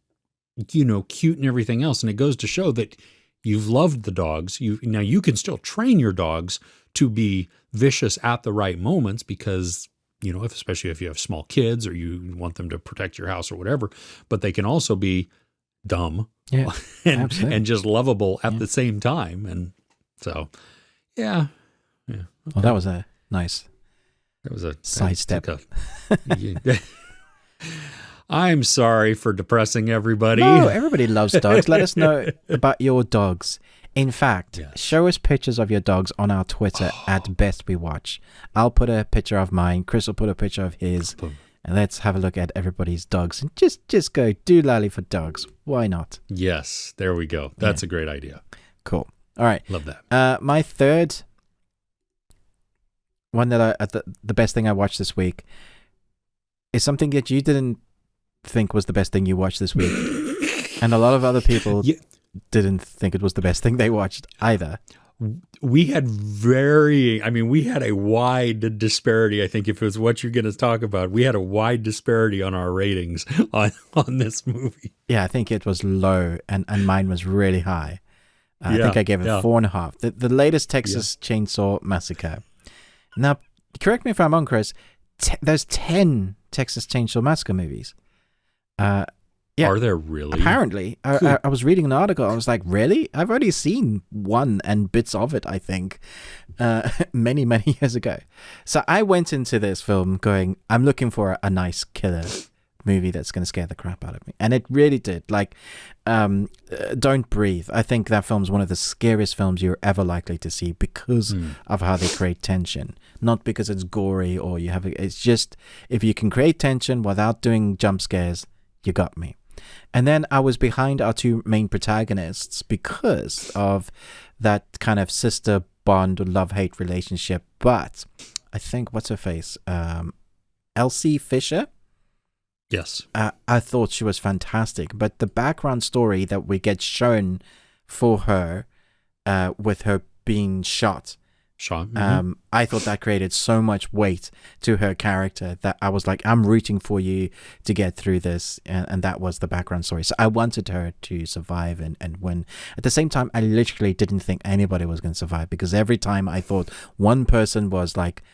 Speaker 2: cute and everything else. And it goes to show that you've loved the dogs. Now you can still train your dogs to be vicious at the right moments, because, especially if you have small kids or you want them to protect your house or whatever, but they can also be dumb and just lovable at the same time. And so, yeah.
Speaker 1: Well, that was a nice sidestep.
Speaker 2: I'm sorry for depressing everybody.
Speaker 1: No, everybody loves dogs. Let us know about your dogs. In fact, show us pictures of your dogs on our Twitter at Best We Watch. I'll put a picture of mine. Chris will put a picture of his. And let's have a look at everybody's dogs and just go doolally for dogs. Why not?
Speaker 2: Yes, there we go. That's a great idea.
Speaker 1: Cool. All right.
Speaker 2: Love that.
Speaker 1: My third one that the best thing I watched this week is something that you didn't think was the best thing you watched this week. And a lot of other people didn't think it was the best thing they watched either.
Speaker 2: We had a wide disparity. I think if it was what you're going to talk about, we had a wide disparity on our ratings on this movie.
Speaker 1: Yeah, I think it was low and mine was really high. I think I gave it 4.5. The latest Texas Chainsaw Massacre. Now, correct me if I'm wrong, Chris. There's 10 Texas Chainsaw Massacre movies. Yeah,
Speaker 2: are there really?
Speaker 1: Apparently. I was reading an article. I was like, really? I've already seen one and bits of it, I think, many, many years ago. So I went into this film going, I'm looking for a nice killer movie that's going to scare the crap out of me. And it really did. Like, Don't Breathe. I think that film's one of the scariest films you're ever likely to see because of how they create tension. Not because it's gory or it's just, if you can create tension without doing jump scares, you got me. And then I was behind our two main protagonists because of that kind of sister bond or love-hate relationship. But I think, what's her face? Elsie Fisher?
Speaker 2: Yes.
Speaker 1: I thought she was fantastic. But the background story that we get shown for her, with her being shot
Speaker 2: Shaw. Mm-hmm.
Speaker 1: I thought that created so much weight to her character that I was like, I'm rooting for you to get through this. And that was the background story. So I wanted her to survive and win. At the same time, I literally didn't think anybody was going to survive, because every time I thought one person was like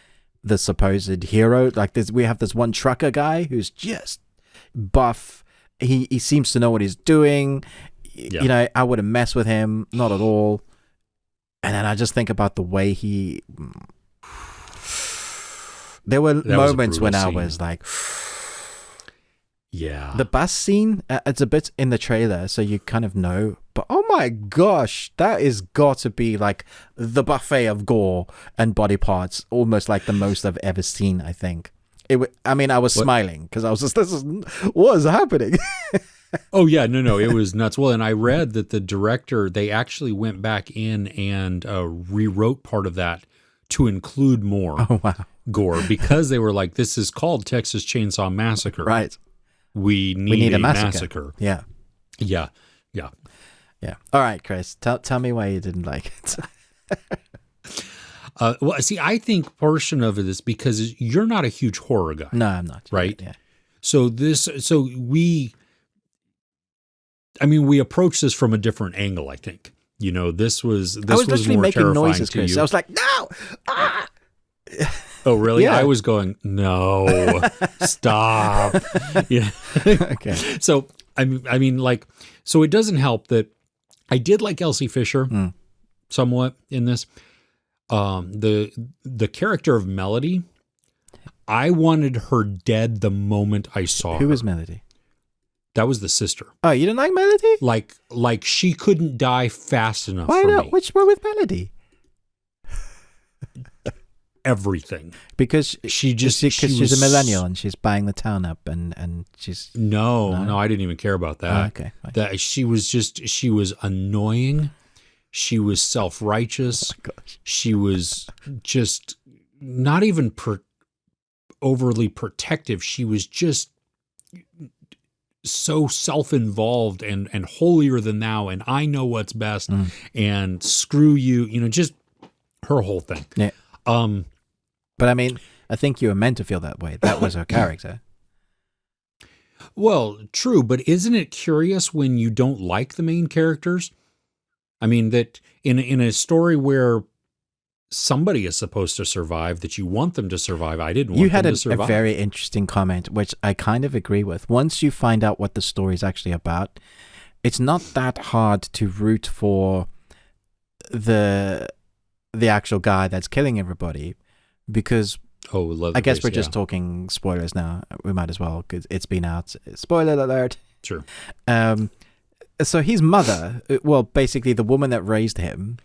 Speaker 1: the supposed hero, like this, we have this one trucker guy who's just buff. He seems to know what he's doing.
Speaker 2: Yeah.
Speaker 1: You know, I wouldn't mess with him, not at all. And then I just think about the way he... There were moments when I was like...
Speaker 2: Yeah.
Speaker 1: The bus scene, it's a bit in the trailer, so you kind of know. But oh my gosh, that is got to be like the buffet of gore and body parts, almost like the most I've ever seen, I think. I mean, I was smiling because I was just, what is happening?
Speaker 2: Oh, yeah, no, it was nuts. Well, and I read that the director, they actually went back in and rewrote part of that to include more gore, because they were like, this is called Texas Chainsaw Massacre.
Speaker 1: Right.
Speaker 2: We need a massacre.
Speaker 1: Yeah.
Speaker 2: Yeah.
Speaker 1: All right, Chris, tell me why you didn't like it.
Speaker 2: Well, see, I think portion of it is because you're not a huge horror guy.
Speaker 1: No, I'm not.
Speaker 2: Right?
Speaker 1: Yeah.
Speaker 2: So we approached this from a different angle, I think. You know, this was
Speaker 1: literally
Speaker 2: more
Speaker 1: making
Speaker 2: terrifying
Speaker 1: noises,
Speaker 2: to
Speaker 1: Chris.
Speaker 2: you.
Speaker 1: I was like, no! Ah!
Speaker 2: Oh, really?
Speaker 1: Yeah.
Speaker 2: I was going, no, stop. Yeah.
Speaker 1: Okay.
Speaker 2: So, I mean, like, so it doesn't help that I did like Elsie Fisher somewhat in this. The character of Melody, I wanted her dead the moment I saw her.
Speaker 1: Who was Melody?
Speaker 2: That was the sister.
Speaker 1: Oh, you didn't like Melody?
Speaker 2: Like she couldn't die fast enough
Speaker 1: Why
Speaker 2: for
Speaker 1: not?
Speaker 2: me.
Speaker 1: Which one with Melody?
Speaker 2: Everything.
Speaker 1: Because she's
Speaker 2: was,
Speaker 1: a millennial and she's buying the town up and she's...
Speaker 2: No, I didn't even care about that.
Speaker 1: Oh, okay. Fine.
Speaker 2: That she was annoying. She was self-righteous.
Speaker 1: Oh, gosh.
Speaker 2: She was just not even overly protective. She was just so self-involved and holier than thou, and I know what's best, and screw you, you know, just her whole thing.
Speaker 1: Yeah. But I mean, I think you were meant to feel that way. That was her character.
Speaker 2: Well, true, but isn't it curious when you don't like the main characters? I mean, that in a story where somebody is supposed to survive, that you want them to survive, I didn't want them to survive.
Speaker 1: You had a very interesting comment, which I kind of agree with. Once you find out what the story is actually about, it's not that hard to root for the actual guy that's killing everybody, because I guess we're just talking spoilers now. We might as well, because it's been out. Spoiler alert.
Speaker 2: Sure.
Speaker 1: So his mother, well, basically the woman that raised him,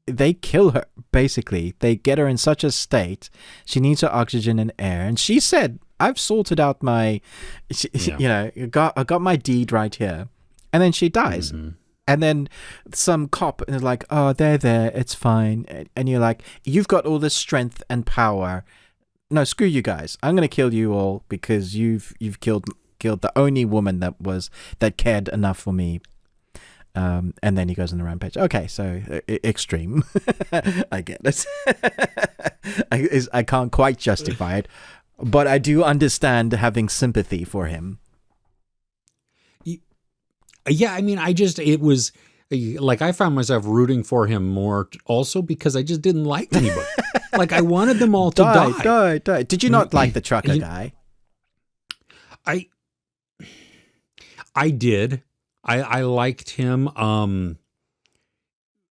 Speaker 1: they kill her, basically. They get her in such a state. She needs her oxygen and air. And she said, I've sorted out my, you know, I got my deed right here. And then she dies. Mm-hmm. And then some cop is like, oh, they're there, it's fine. And you're like, you've got all this strength and power. No, screw you guys. I'm going to kill you all because you've killed the only woman that cared enough for me. And then he goes on the rampage. Okay, so extreme. I get it. I can't quite justify it, but I do understand having sympathy for him.
Speaker 2: Yeah, I mean, it was like I found myself rooting for him more also because I just didn't like anybody. Like I wanted them all to die.
Speaker 1: Did you not like the trucker guy?
Speaker 2: I did. I liked him,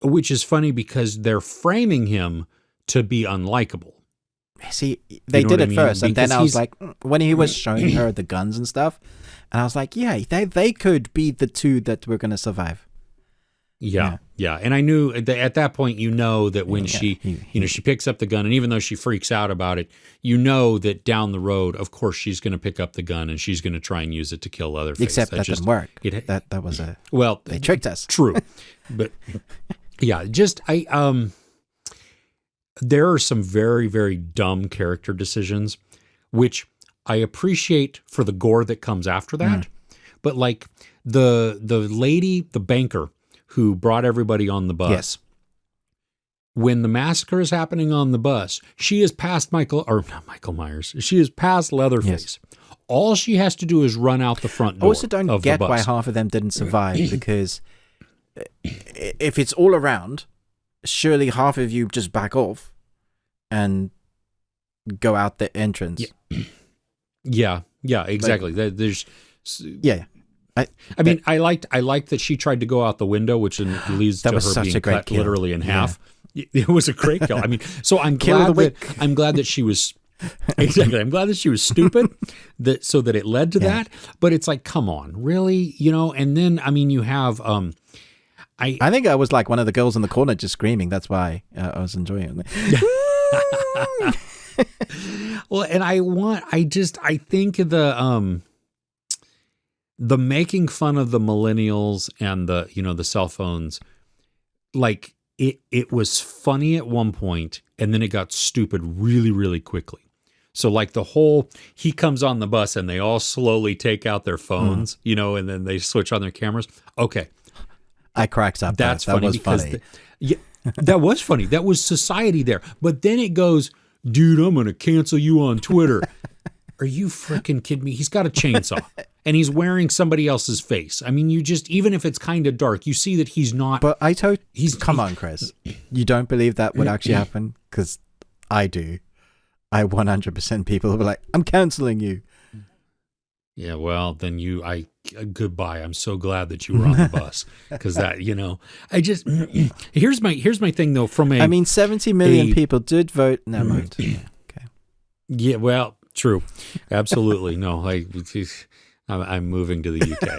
Speaker 2: which is funny because they're framing him to be unlikable.
Speaker 1: See, they did it first, and then I was like, when he was showing her the guns and stuff, and I was like, yeah, they could be the two that were going to survive.
Speaker 2: Yeah. And I knew at that point, you know that when she picks up the gun, and even though she freaks out about it, you know that down the road, of course, she's going to pick up the gun and she's going to try and use it to kill Leatherface.
Speaker 1: Except that didn't work. That was they tricked us.
Speaker 2: True. But yeah, there are some very, very dumb character decisions, which I appreciate for the gore that comes after that. But like the lady, the banker, who brought everybody on the bus.
Speaker 1: Yes.
Speaker 2: when the massacre is happening on the bus, she is past not Michael Myers. She is past Leatherface. Yes. All she has to do is run out the front door.
Speaker 1: Also, don't get why half of them didn't survive, because if it's all around, surely half of you just back off and go out the entrance.
Speaker 2: Yeah, exactly.
Speaker 1: Like,
Speaker 2: there's I mean, I liked that she tried to go out the window, which leads to her being cut kill. Literally in half. It was a great kill. I mean, so I'm glad that she was exactly. I'm glad that she was stupid, so that it led to that. But it's like, come on, really, And then I mean, you have
Speaker 1: I think I was like one of the girls in the corner just screaming. That's why I was enjoying it.
Speaker 2: Well, and I think the making fun of the millennials and the cell phones, like it was funny at one point, and then it got stupid really, really quickly. So like he comes on the bus and they all slowly take out their phones, and then they switch on their cameras. Okay.
Speaker 1: I cracked up.
Speaker 2: That
Speaker 1: was funny.
Speaker 2: That was funny. That was society there. But then it goes, dude, I'm going to cancel you on Twitter. Are you freaking kidding me? He's got a chainsaw and he's wearing somebody else's face. I mean, even if it's kind of dark, you see that he's not.
Speaker 1: But come on, Chris. You don't believe that would actually happen? Because I do. I 100% people will be like, I'm canceling you.
Speaker 2: Yeah, well, then goodbye. I'm so glad that you were on the bus, because that, I just, here's my thing though.
Speaker 1: 70 million people did vote. Never mind. Okay.
Speaker 2: Yeah, well, true, absolutely. No, I'm moving to the UK.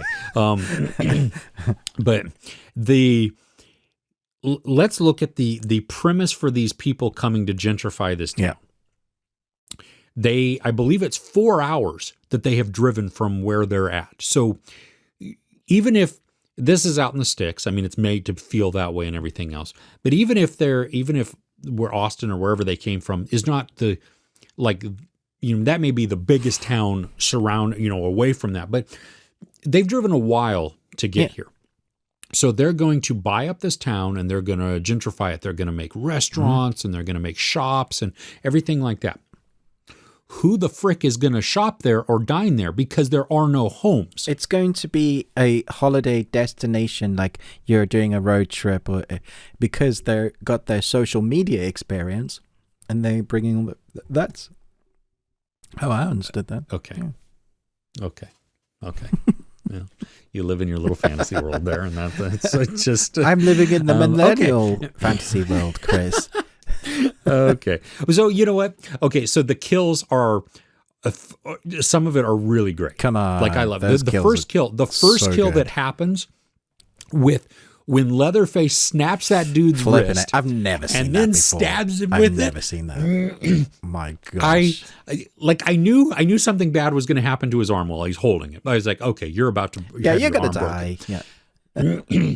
Speaker 2: But let's look at the premise for these people coming to gentrify this town. Yeah. I believe it's 4 hours that they have driven from where they're at. So even if this is out in the sticks, I mean, it's made to feel that way and everything else. But even if where Austin or wherever they came from is not that may be the biggest town away from that, but they've driven a while to get here. So they're going to buy up this town and they're going to gentrify it. They're going to make restaurants and they're going to make shops and everything like that. Who the frick is going to shop there or dine there, because there are no homes?
Speaker 1: It's going to be a holiday destination, like you're doing a road trip, or because they got their social media experience, and they're bringing that's. Oh, I understood that.
Speaker 2: Okay. Yeah. Okay. Yeah. You live in your little fantasy world there, and that's just.
Speaker 1: I'm living in the millennial fantasy world, Chris.
Speaker 2: Okay. So you know what? Okay. So the kills are, some of it are really great.
Speaker 1: Come on.
Speaker 2: Like I love the first kill. The first kill that happens when Leatherface snaps that dude's wrist.
Speaker 1: I've never seen that
Speaker 2: and then
Speaker 1: before.
Speaker 2: Stabs him with it.
Speaker 1: I've never seen that. My gosh.
Speaker 2: I knew something bad was going to happen to his arm while he's holding it. I was like, okay, you're about to.
Speaker 1: Yeah, you're going to die.
Speaker 2: Broken. Yeah.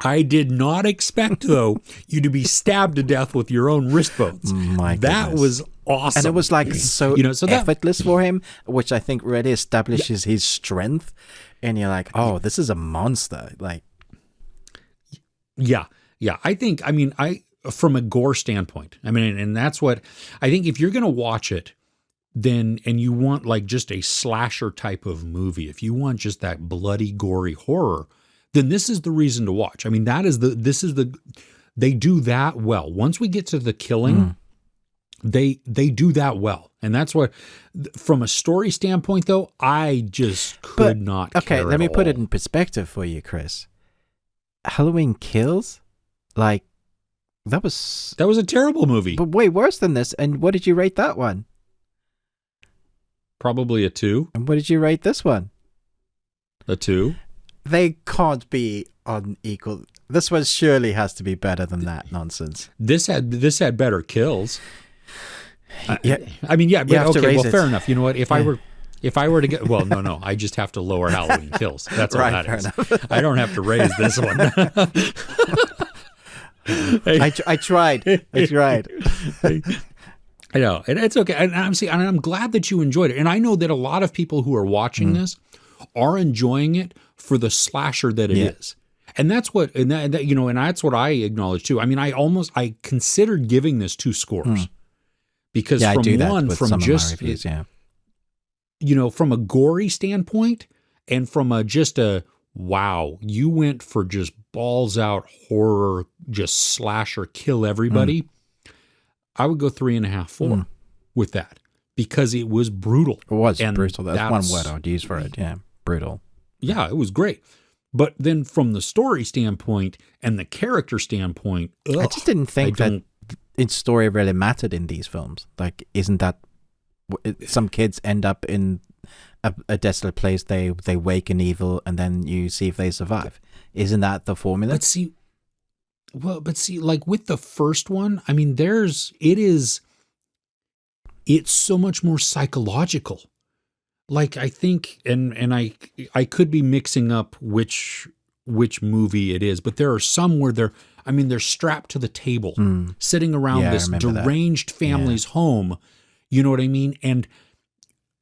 Speaker 2: I did not expect, though, you to be stabbed to death with your own wrist bones. That was awesome.
Speaker 1: And it was like so effortless for him, which I think really establishes his strength. And you're like, oh, this is a monster. Like,
Speaker 2: yeah. From a gore standpoint, and that's what I think. If you're going to watch it, then, and you want like just a slasher type of movie, if you want just that bloody, gory horror, then this is the reason to watch. I mean, they do that well. Once we get to the killing, they do that well. And that's what, from a story standpoint though, I just could not care
Speaker 1: Okay, let me put
Speaker 2: all.
Speaker 1: it in perspective for you, Chris. Halloween Kills? Like, that was
Speaker 2: a terrible movie.
Speaker 1: But way worse than this. And what did you rate that one?
Speaker 2: Probably a 2.
Speaker 1: And what did you rate this one?
Speaker 2: A 2.
Speaker 1: They can't be unequal. This one surely has to be better than that nonsense.
Speaker 2: This had better kills.
Speaker 1: Yeah,
Speaker 2: okay, well, fair enough. You know what? If I were to get, well, no, I just have to lower Halloween Kills. That's all that is. Enough. I don't have to raise this one.
Speaker 1: I tried.
Speaker 2: I know, and it's okay. And I'm glad that you enjoyed it. And I know that a lot of people who are watching this are enjoying it for the slasher that it is. And that's what, and that, you know, and that's what I acknowledge too. I mean, I considered giving this 2 scores because
Speaker 1: Yeah, I
Speaker 2: from
Speaker 1: do that
Speaker 2: one,
Speaker 1: with
Speaker 2: from
Speaker 1: some
Speaker 2: just,
Speaker 1: of my reviews, yeah.
Speaker 2: you know, from a gory standpoint and from a, just a, wow, you went for just balls out horror, just slash or kill everybody. I would go 3.5, 4 with that because it was brutal.
Speaker 1: It was
Speaker 2: And
Speaker 1: brutal. That's one word I would use for it. Yeah, brutal.
Speaker 2: Yeah, it was great. But then from the story standpoint and the character standpoint,
Speaker 1: I just didn't think that its story really mattered in these films. Like, isn't that some kids end up in a desolate place, they wake in evil, and then you see if they survive? Isn't that the formula?
Speaker 2: But see, like with the first one, I mean, it's so much more psychological. Like, I think, and I could be mixing up which movie it is, but there are some where they're strapped to the table, sitting around this deranged family's home. You know what I mean? And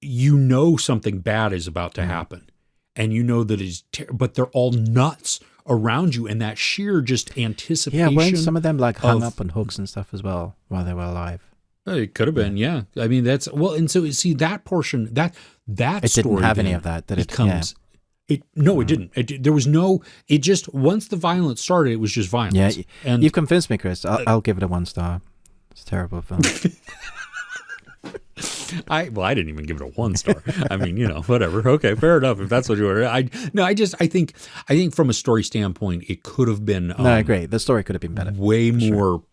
Speaker 2: you know something bad is about to happen, and you know that it's, but they're all nuts around you, and that sheer just anticipation.
Speaker 1: Yeah, weren't some of them like hung up on hooks and stuff as well while they were alive?
Speaker 2: It could have been, yeah. I mean, that's well, and so see that portion that
Speaker 1: it
Speaker 2: story
Speaker 1: didn't have any of that. Did it?
Speaker 2: It didn't. There was no. It just once the violence started, it was just violence.
Speaker 1: Yeah,
Speaker 2: and
Speaker 1: you've convinced me, Chris. I'll give it a 1 star. It's a terrible film.
Speaker 2: I didn't even give it a 1 star. I mean, you know, whatever. Okay, fair enough. If that's what you ordered, I think from a story standpoint, it could have been.
Speaker 1: No, I agree. The story could have been better.
Speaker 2: Way more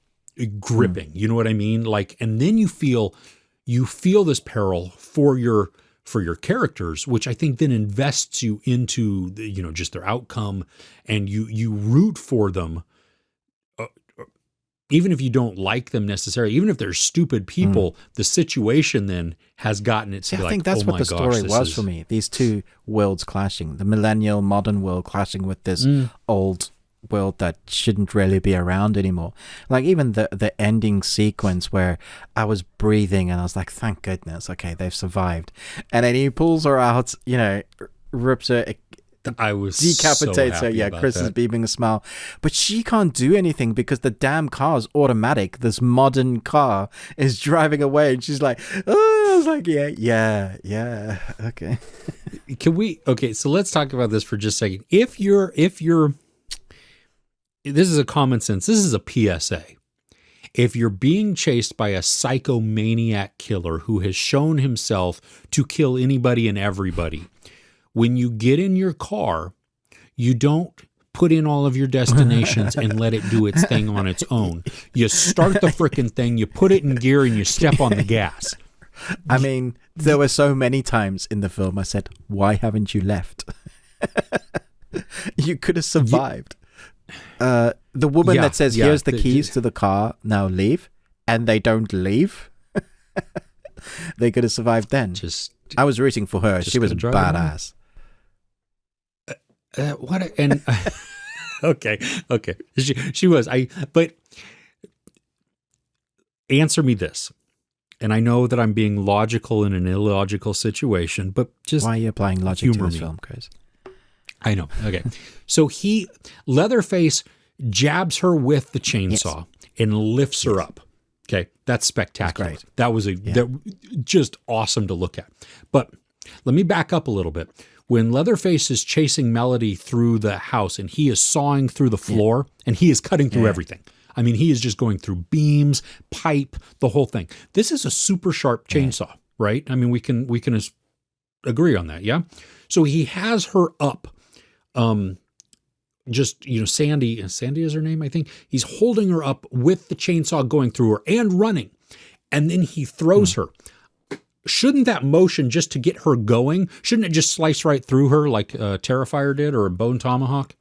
Speaker 2: gripping. You know what I mean? Like, and then you feel this peril for your characters, which I think then invests you into the, you know, just their outcome, and you root for them. Even if you don't like them necessarily, even if they're stupid people, the situation then has gotten it to be like, I think that's what the story was
Speaker 1: for me. These two worlds clashing, the millennial modern world clashing with this old world that shouldn't really be around anymore. Like even the ending sequence where I was breathing and I was like, thank goodness, okay, they've survived. And then he pulls her out, you know, rips her,
Speaker 2: I was
Speaker 1: decapitates
Speaker 2: so
Speaker 1: her. Yeah, Chris
Speaker 2: that.
Speaker 1: is beaming a smile, but she can't do anything because the damn car's automatic. This modern car is driving away, and she's like, "Oh," I was like, "Yeah, okay."
Speaker 2: Okay, so let's talk about this for just a second. If you're, this is a common sense. This is a PSA. If you're being chased by a psychomaniac killer who has shown himself to kill anybody and everybody, when you get in your car, you don't put in all of your destinations and let it do its thing on its own. You start the frickin' thing, you put it in gear, and you step on the gas.
Speaker 1: I mean, there were so many times in the film I said, why haven't you left? You could have survived. The woman that says, here's the keys to the car, now leave, and they don't leave. They could have survived then. I was rooting for her. She was badass.
Speaker 2: Okay. She was. But answer me this. And I know that I'm being logical in an illogical situation, but just
Speaker 1: why are you applying logic to this film, Chris?
Speaker 2: I know. Okay. So Leatherface jabs her with the chainsaw and lifts her up. Okay. That's spectacular.
Speaker 1: That's great.
Speaker 2: That was just awesome to look at. But let me back up a little bit. When Leatherface is chasing Melody through the house and he is sawing through the floor and he is cutting through everything. I mean, he is just going through beams, pipe, the whole thing. This is a super sharp chainsaw, right? I mean, we can agree on that, yeah? So he has her up, just, you know, Sandy is her name, I think. He's holding her up with the chainsaw going through her and running. And then he throws her. Shouldn't that motion just to get her going, shouldn't it just slice right through her like Terrifier did, or a Bone Tomahawk?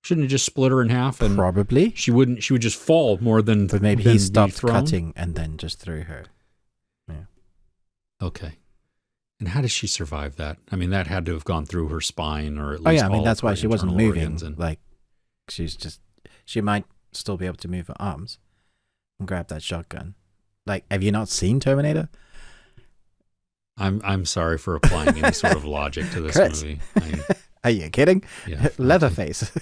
Speaker 2: Shouldn't it just split her in half? And
Speaker 1: probably.
Speaker 2: She would just fall more than.
Speaker 1: But maybe he stopped cutting and then just threw her. Yeah.
Speaker 2: Okay. And how does she survive that? I mean, that had to have gone through her spine, or at least.
Speaker 1: I mean, that's why she wasn't moving.
Speaker 2: And,
Speaker 1: like, she might still be able to move her arms and grab that shotgun. Like, have you not seen Terminator?
Speaker 2: I'm sorry for applying any sort of logic to this
Speaker 1: Chris,
Speaker 2: movie.
Speaker 1: are you kidding?
Speaker 2: Yeah,
Speaker 1: Leatherface.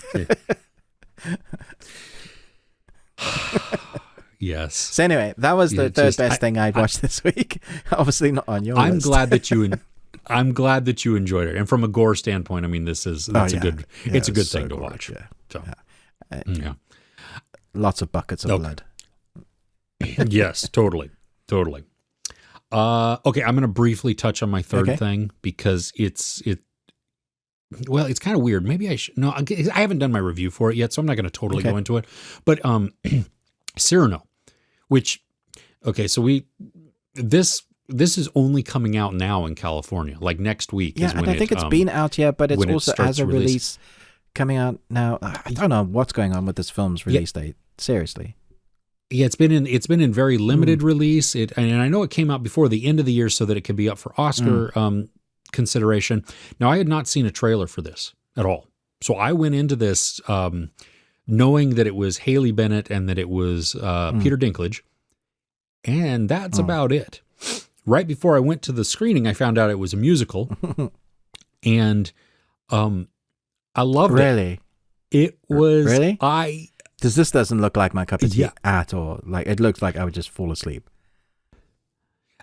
Speaker 2: Yes.
Speaker 1: So anyway, that was the third best thing I'd watched this week. Obviously not on your
Speaker 2: I'm
Speaker 1: list.
Speaker 2: glad that you enjoyed it. And from a gore standpoint, I mean, it's a good thing to watch.
Speaker 1: Yeah.
Speaker 2: So,
Speaker 1: yeah. Lots of buckets of blood.
Speaker 2: Yes, totally. Okay, I'm going to briefly touch on my third thing because it's kind of weird. Maybe I should. No, I haven't done my review for it yet, so I'm not going to totally go into it. But Cyrano, which so this is only coming out now in California, like next week.
Speaker 1: Yeah, and I think it's been out here, but it's also as a release coming out now. I don't know what's going on with this film's release date. Seriously.
Speaker 2: Yeah, it's been in very limited release. And I know it came out before the end of the year so that it could be up for Oscar consideration. Now, I had not seen a trailer for this at all, so I went into this knowing that it was Haley Bennett and that it was Peter Dinklage, and that's about it. Right before I went to the screening, I found out it was a musical, and I loved it.
Speaker 1: Really?
Speaker 2: It was
Speaker 1: really. This doesn't look like my cup of tea at all. Like, it looks like I would just fall asleep.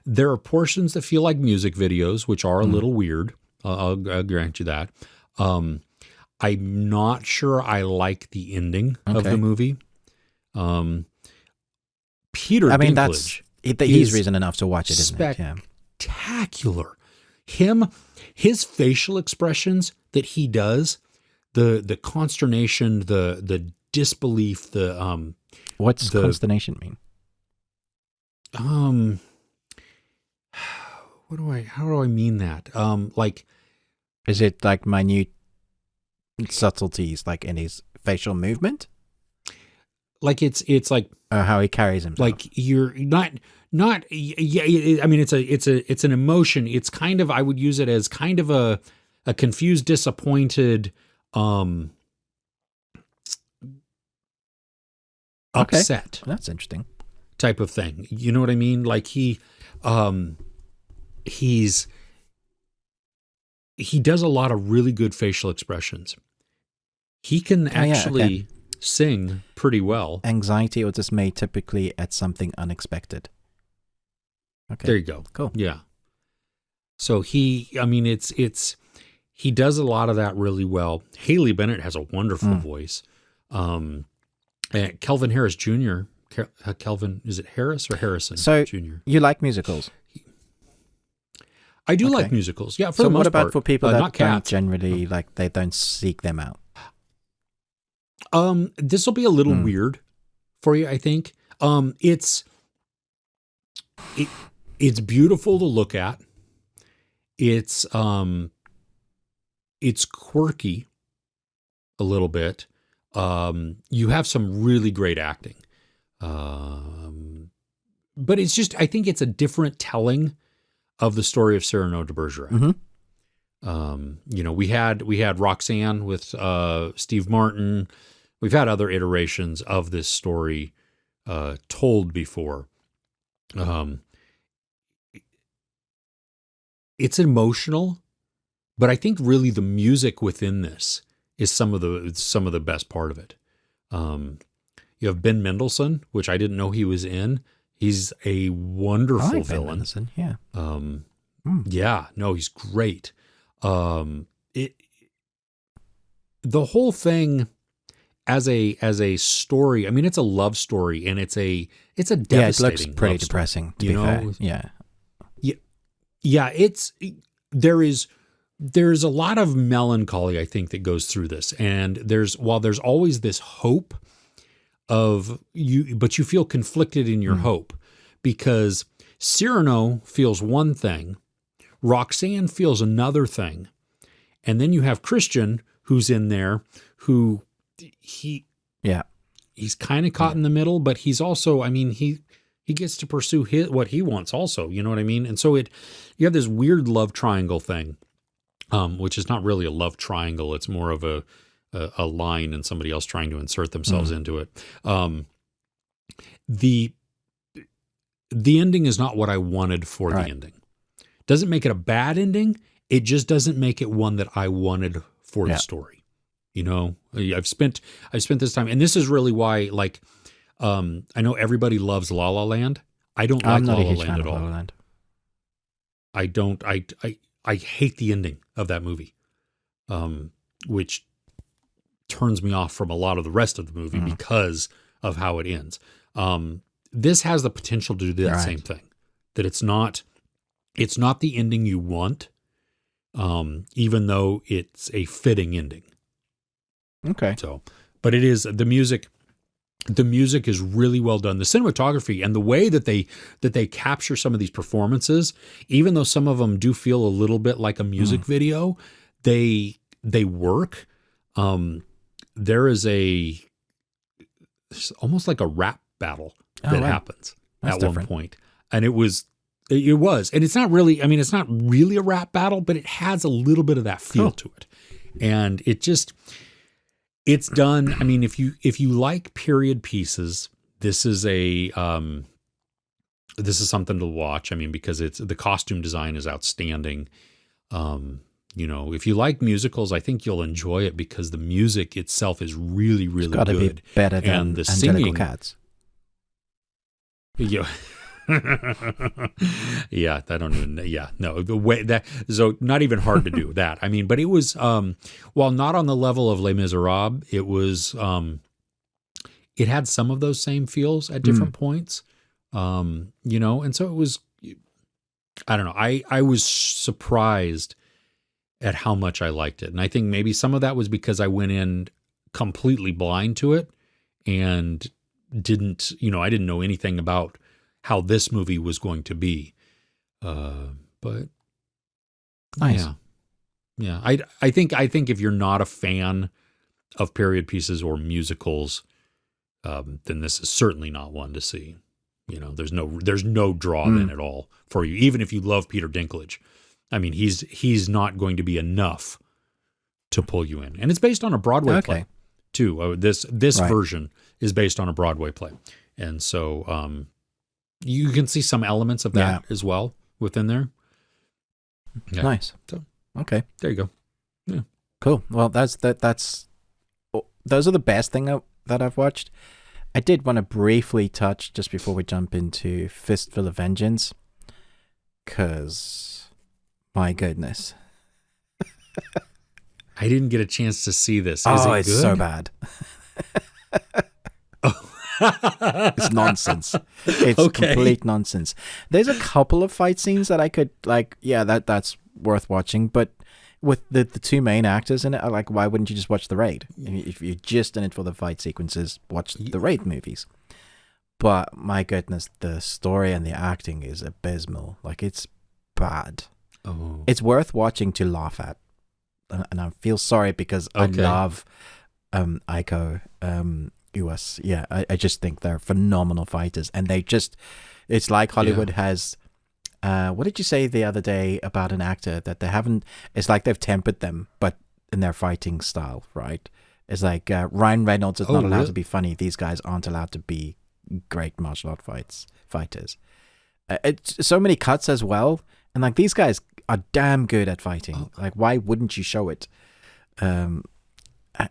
Speaker 2: There are portions that feel like music videos, which are a little weird. I'll grant you that. I'm not sure I like the ending of the movie. Peter Dinklage,
Speaker 1: he's reason enough to watch it, isn't it? Yeah.
Speaker 2: Spectacular. His facial expressions that he does, the consternation, the disbelief,
Speaker 1: what's consternation mean?
Speaker 2: How do I mean that? Like,
Speaker 1: is it like minute subtleties, like in his facial movement?
Speaker 2: Like it's like
Speaker 1: how he carries himself.
Speaker 2: Like you're not. I mean, it's an emotion. It's kind of, I would use it as kind of a confused, disappointed, upset.
Speaker 1: That's interesting.
Speaker 2: Type of thing. You know what I mean? Like he does a lot of really good facial expressions. He can actually sing pretty well.
Speaker 1: Anxiety or dismay typically at something unexpected. Okay.
Speaker 2: There you go.
Speaker 1: Cool.
Speaker 2: Yeah. So he does a lot of that really well. Haley Bennett has a wonderful voice. Kelvin Harris Jr. Kelvin, is it Harris or Harrison Jr.?
Speaker 1: You like musicals?
Speaker 2: I do like musicals. Yeah, for the most
Speaker 1: what about
Speaker 2: part.
Speaker 1: for people that
Speaker 2: not
Speaker 1: don't generally they don't seek them out?
Speaker 2: This will be a little weird for you, I think. It's beautiful to look at. It's quirky a little bit. You have some really great acting. But it's just, I think it's a different telling of the story of Cyrano de Bergerac. We had Roxanne with Steve Martin. We've had other iterations of this story told before. It's emotional, but I think really the music within this is some of the best part of it. You have Ben Mendelsohn, which I didn't know he was in. He's a wonderful villain. Ben Mendelsohn, yeah. Yeah, no, he's great. The whole thing as a story. I mean, it's a love story, and it's a devastating.
Speaker 1: Yeah, it looks pretty depressing. To be fair, yeah.
Speaker 2: There's a lot of melancholy, I think, that goes through this, and while there's always this hope of you, but you feel conflicted in your hope because Cyrano feels one thing, Roxanne feels another thing, and then you have Christian who's in there who he's kind of caught in the middle, but he's also, I mean, he gets to pursue what he wants also, you know what I mean? And so you have this weird love triangle thing, which is not really a love triangle. It's more of a line and somebody else trying to insert themselves into it. The ending is not what I wanted for the ending. Doesn't make it a bad ending. It just doesn't make it one that I wanted for the story. You know, I've spent this time, and this is really why, like, I know everybody loves La La Land. I don't like
Speaker 1: I'm not
Speaker 2: La
Speaker 1: a
Speaker 2: La
Speaker 1: huge
Speaker 2: Land
Speaker 1: fan
Speaker 2: at
Speaker 1: of La
Speaker 2: all.
Speaker 1: La Land.
Speaker 2: I don't. I hate the ending of that movie, which turns me off from a lot of the rest of the movie because of how it ends. This has the potential to do that same thing. That it's not the ending you want, even though it's a fitting ending.
Speaker 1: Okay.
Speaker 2: So, but it is the music. The music is really well done. The cinematography and the way that they capture some of these performances, even though some of them do feel a little bit like a music video, they work. There is almost like a rap battle that happens at one point. And it was, and it's not really, I mean, it's not really a rap battle, but it has a little bit of that feel to it. And it's done. I mean, if you like period pieces, this is something to watch. I mean, because the costume design is outstanding. You know, if you like musicals, I think you'll enjoy it because the music itself is really, really good.
Speaker 1: It's got to be better than
Speaker 2: the
Speaker 1: Angelical Cats.
Speaker 2: Yeah. Yeah, I don't even. Yeah, no, the way that, so not even hard to do that. I mean, but it was while not on the level of Les Miserables, it was it had some of those same feels at different points. You know, and so it was. I don't know. I was surprised at how much I liked it, and I think maybe some of that was because I went in completely blind to it and didn't know anything about how this movie was going to be. But
Speaker 1: nice.
Speaker 2: Yeah. I think if you're not a fan of period pieces or musicals, then this is certainly not one to see. You know, there's no draw then at all for you, even if you love Peter Dinklage. I mean, he's not going to be enough to pull you in. And it's based on a Broadway play too. This version is based on a Broadway play. And so, you can see some elements of that as well within there. Yeah.
Speaker 1: Nice.
Speaker 2: So,
Speaker 1: okay.
Speaker 2: There you go. Yeah.
Speaker 1: Cool. Well, those are the best thing that I've watched. I did want to briefly touch just before we jump into Fistful of Vengeance, because my goodness.
Speaker 2: I didn't get a chance to see this.
Speaker 1: It's so bad. It's nonsense. It's complete nonsense. There's a couple of fight scenes that I could that's worth watching, but with the two main actors in it, why wouldn't you just watch The Raid? If you're just in it for the fight sequences, watch the Raid movies. But my goodness, the story and the acting is abysmal. It's bad.
Speaker 2: Oh.
Speaker 1: It's worth watching to laugh at. And I feel sorry because I love Aiko Uwais. Yeah, I just think they're phenomenal fighters, and it's like Hollywood has. What did you say the other day about an actor that they haven't? It's like they've tempered them, but in their fighting style, right? It's like Ryan Reynolds is not allowed to be funny. These guys aren't allowed to be great martial art fighters. It's so many cuts as well, and these guys are damn good at fighting. Why wouldn't you show it? And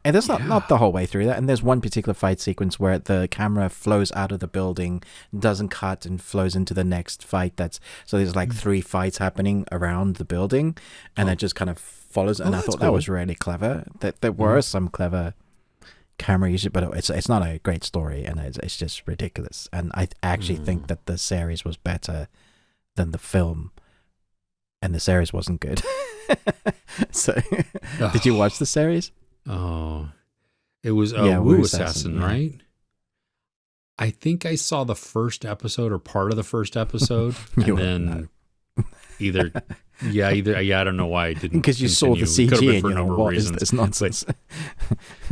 Speaker 1: that's not the whole way through that. And there's one particular fight sequence where the camera flows out of the building, doesn't cut, and flows into the next fight. So there's 3 fights happening around the building, and it just kind of follows. And I thought that was really clever. That there were some clever camera usage, but it's not a great story, and it's just ridiculous. And I actually think that the series was better than the film, and the series wasn't good. So, did you watch the series?
Speaker 2: Oh, it was Wu Assassin, right? I think I saw the first episode or part of the first episode, and then either I don't know why I didn't,
Speaker 1: because you saw the CG and what is this nonsense?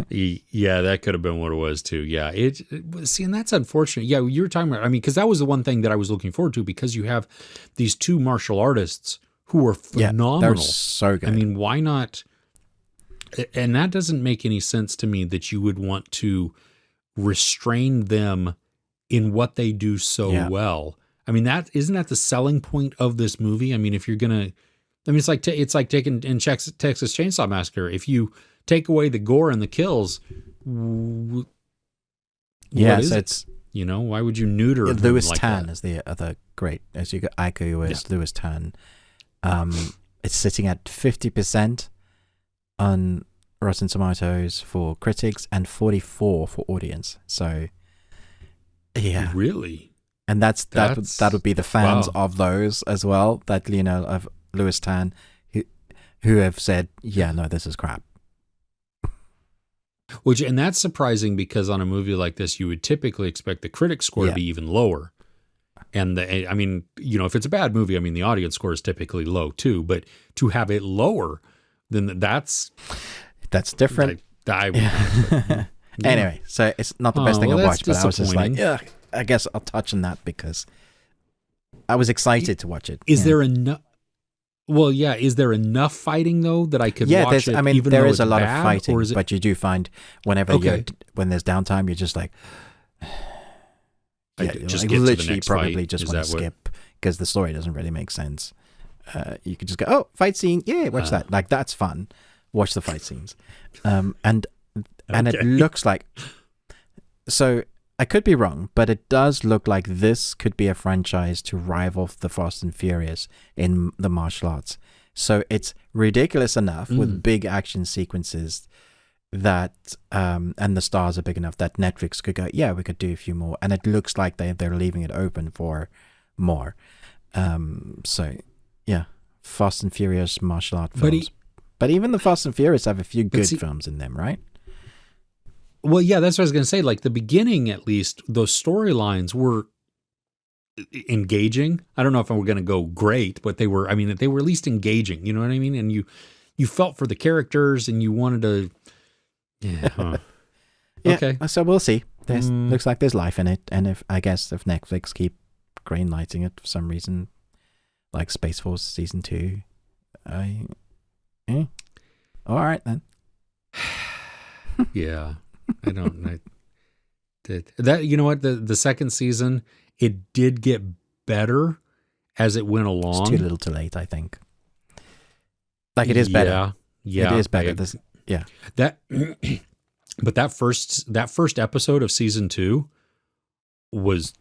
Speaker 2: Yeah, that could have been what it was too. Yeah, and that's unfortunate. Yeah, you were talking about. I mean, because that was the one thing that I was looking forward to, because you have these 2 martial artists who are phenomenal.
Speaker 1: They're so good.
Speaker 2: I mean, why not? And that doesn't make any sense to me that you would want to restrain them in what they do so well. I mean, isn't that the selling point of this movie? I mean, if you're gonna, it's like taking in Texas Chainsaw Massacre. If you take away the gore and the kills,
Speaker 1: Yeah,
Speaker 2: what is
Speaker 1: so
Speaker 2: it?
Speaker 1: it's
Speaker 2: Why would you neuter him
Speaker 1: Lewis
Speaker 2: like
Speaker 1: Tan
Speaker 2: that?
Speaker 1: is the other great, as you go, Aiku is Lewis Tan. It's sitting at 50% on Rotten Tomatoes for critics and 44 for audience. So, yeah.
Speaker 2: Really?
Speaker 1: And that would be the fans of those as well, that, of Lewis Tan, who have said, yeah, no, this is crap.
Speaker 2: And that's surprising, because on a movie like this, you would typically expect the critic score to be even lower. And if it's a bad movie, the audience score is typically low too, but to have it lower, then that's
Speaker 1: different. Anyway, so it's not the best thing I watched, but I was just like, yeah, I guess I'll touch on that because I was excited to watch it.
Speaker 2: Is there enough? Well, yeah. Is there enough fighting though that I could watch it?
Speaker 1: There is a lot of fighting, but you do find when there's downtime, you're just like, literally probably just want to skip because the story doesn't really make sense. You could just go, oh, fight scene, yeah, watch that. Like, that's fun. Watch the fight scenes, and it looks like. So I could be wrong, but it does look like this could be a franchise to rival the Fast and Furious in the martial arts. So it's ridiculous enough with big action sequences that, and the stars are big enough that Netflix could go, yeah, we could do a few more. And it looks like they're leaving it open for more. So yeah, Fast and Furious martial art films. But even the Fast and Furious have a few good films in them, right?
Speaker 2: Well, yeah, that's what I was going to say. Like the beginning, at least, those storylines were engaging. I don't know if we're going to go great, but they were at least engaging. You know what I mean? And you felt for the characters, and you wanted to. Yeah. Huh.
Speaker 1: Yeah.
Speaker 2: Okay.
Speaker 1: So we'll see. Looks like there's life in it, and if Netflix keep green lighting it for some reason, like Space Force season 2, all right then.
Speaker 2: Yeah. I don't know. That, you know what? The second season, it did get better as it went along.
Speaker 1: It's too little too late, I think. Like, it is better.
Speaker 2: Yeah.
Speaker 1: It is better.
Speaker 2: But that first episode of season 2 was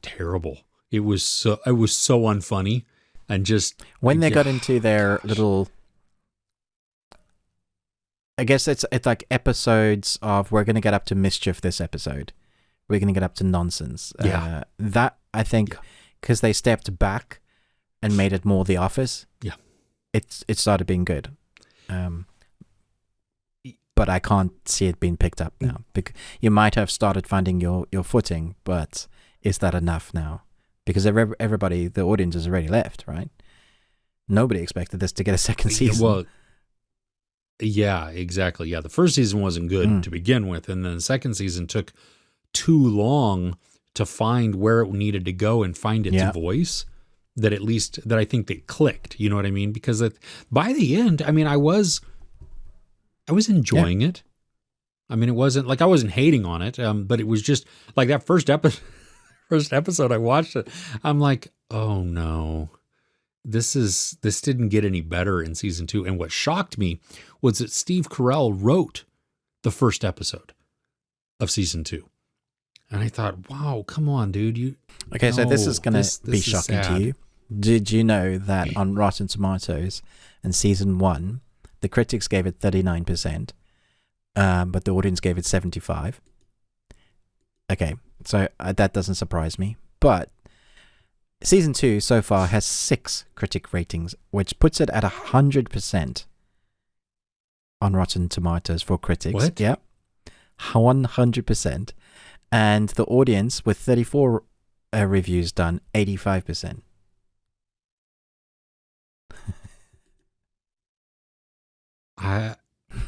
Speaker 2: terrible. It was so unfunny, and just
Speaker 1: when they got into their little, I guess it's like episodes of, we're going to get up to mischief this episode. We're going to get up to nonsense.
Speaker 2: Yeah.
Speaker 1: That, I think, because they stepped back and made it more The Office.
Speaker 2: Yeah.
Speaker 1: It started being good. But I can't see it being picked up now. Because you might have started finding your footing, but is that enough now? Because everybody, the audience has already left, right? Nobody expected this to get a second season.
Speaker 2: Well, yeah, exactly. Yeah, the first season wasn't good to begin with, and then the second season took too long to find where it needed to go and find its voice. That I think they clicked. You know what I mean? Because by the end, I was enjoying it. It wasn't like I wasn't hating on it, but it was just like that first episode I watched it. I'm like, oh no. This didn't get any better in season 2. And what shocked me was that Steve Carell wrote the first episode of season 2. And I thought, wow, come on, dude.
Speaker 1: So this is going to be shocking to you. Did you know that on Rotten Tomatoes in season 1, the critics gave it 39%, but the audience gave it 75%? Okay, so that doesn't surprise me. But season 2 so far has 6 critic ratings, which puts it at 100% on Rotten Tomatoes for critics.
Speaker 2: What?
Speaker 1: Yeah, 100%. And the audience, with 34 reviews done, 85%.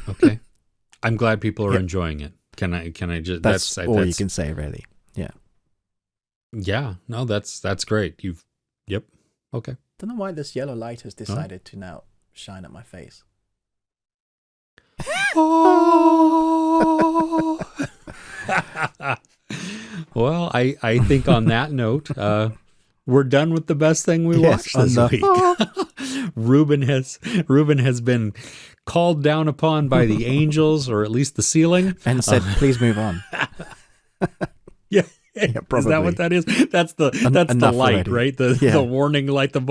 Speaker 2: Okay. I'm glad people are enjoying it. Can I just?
Speaker 1: That's all you can say, really. Yeah.
Speaker 2: Yeah. No, that's great. Yep. Okay.
Speaker 1: Don't know why this yellow light has decided to now shine at my face.
Speaker 2: Oh. Well, I think on that note, we're done with the best thing we watched this week. Ruben has been called down upon by the angels, or at least the ceiling,
Speaker 1: and said, "Please move on."
Speaker 2: Yeah.
Speaker 1: Yeah,
Speaker 2: Is that what that is? That's the light,
Speaker 1: already.
Speaker 2: right? The warning light, the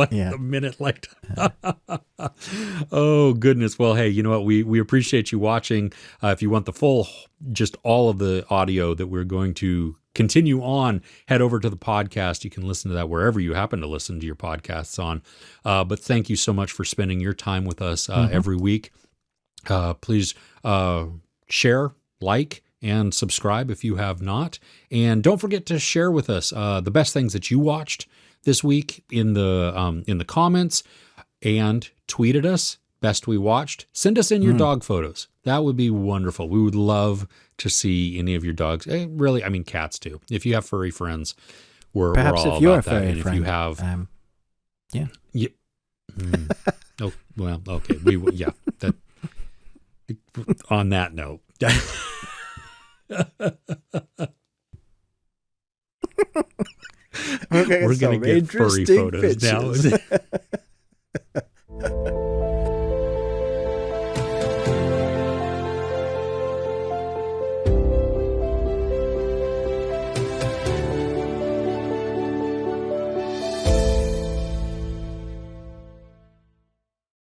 Speaker 2: minute light. Oh goodness. Well, hey, you know what? We appreciate you watching. If you want the full, just all of the audio that we're going to continue on, head over to the podcast. You can listen to that wherever you happen to listen to your podcasts on. But thank you so much for spending your time with us every week. Please share, like, and subscribe if you have not. And don't forget to share with us the best things that you watched this week in the comments, and tweet at us, best we watched. Send us in your dog photos. That would be wonderful. We would love to see any of your dogs. Really, I mean, cats too. If you have furry friends, we're
Speaker 1: perhaps
Speaker 2: all
Speaker 1: if you're
Speaker 2: about
Speaker 1: a
Speaker 2: that.
Speaker 1: furry
Speaker 2: And
Speaker 1: friend,
Speaker 2: if you have,
Speaker 1: yeah.
Speaker 2: Oh, well, okay. That, on that note.
Speaker 1: Okay,
Speaker 2: we're going to get furry photos
Speaker 1: pictures.
Speaker 2: now.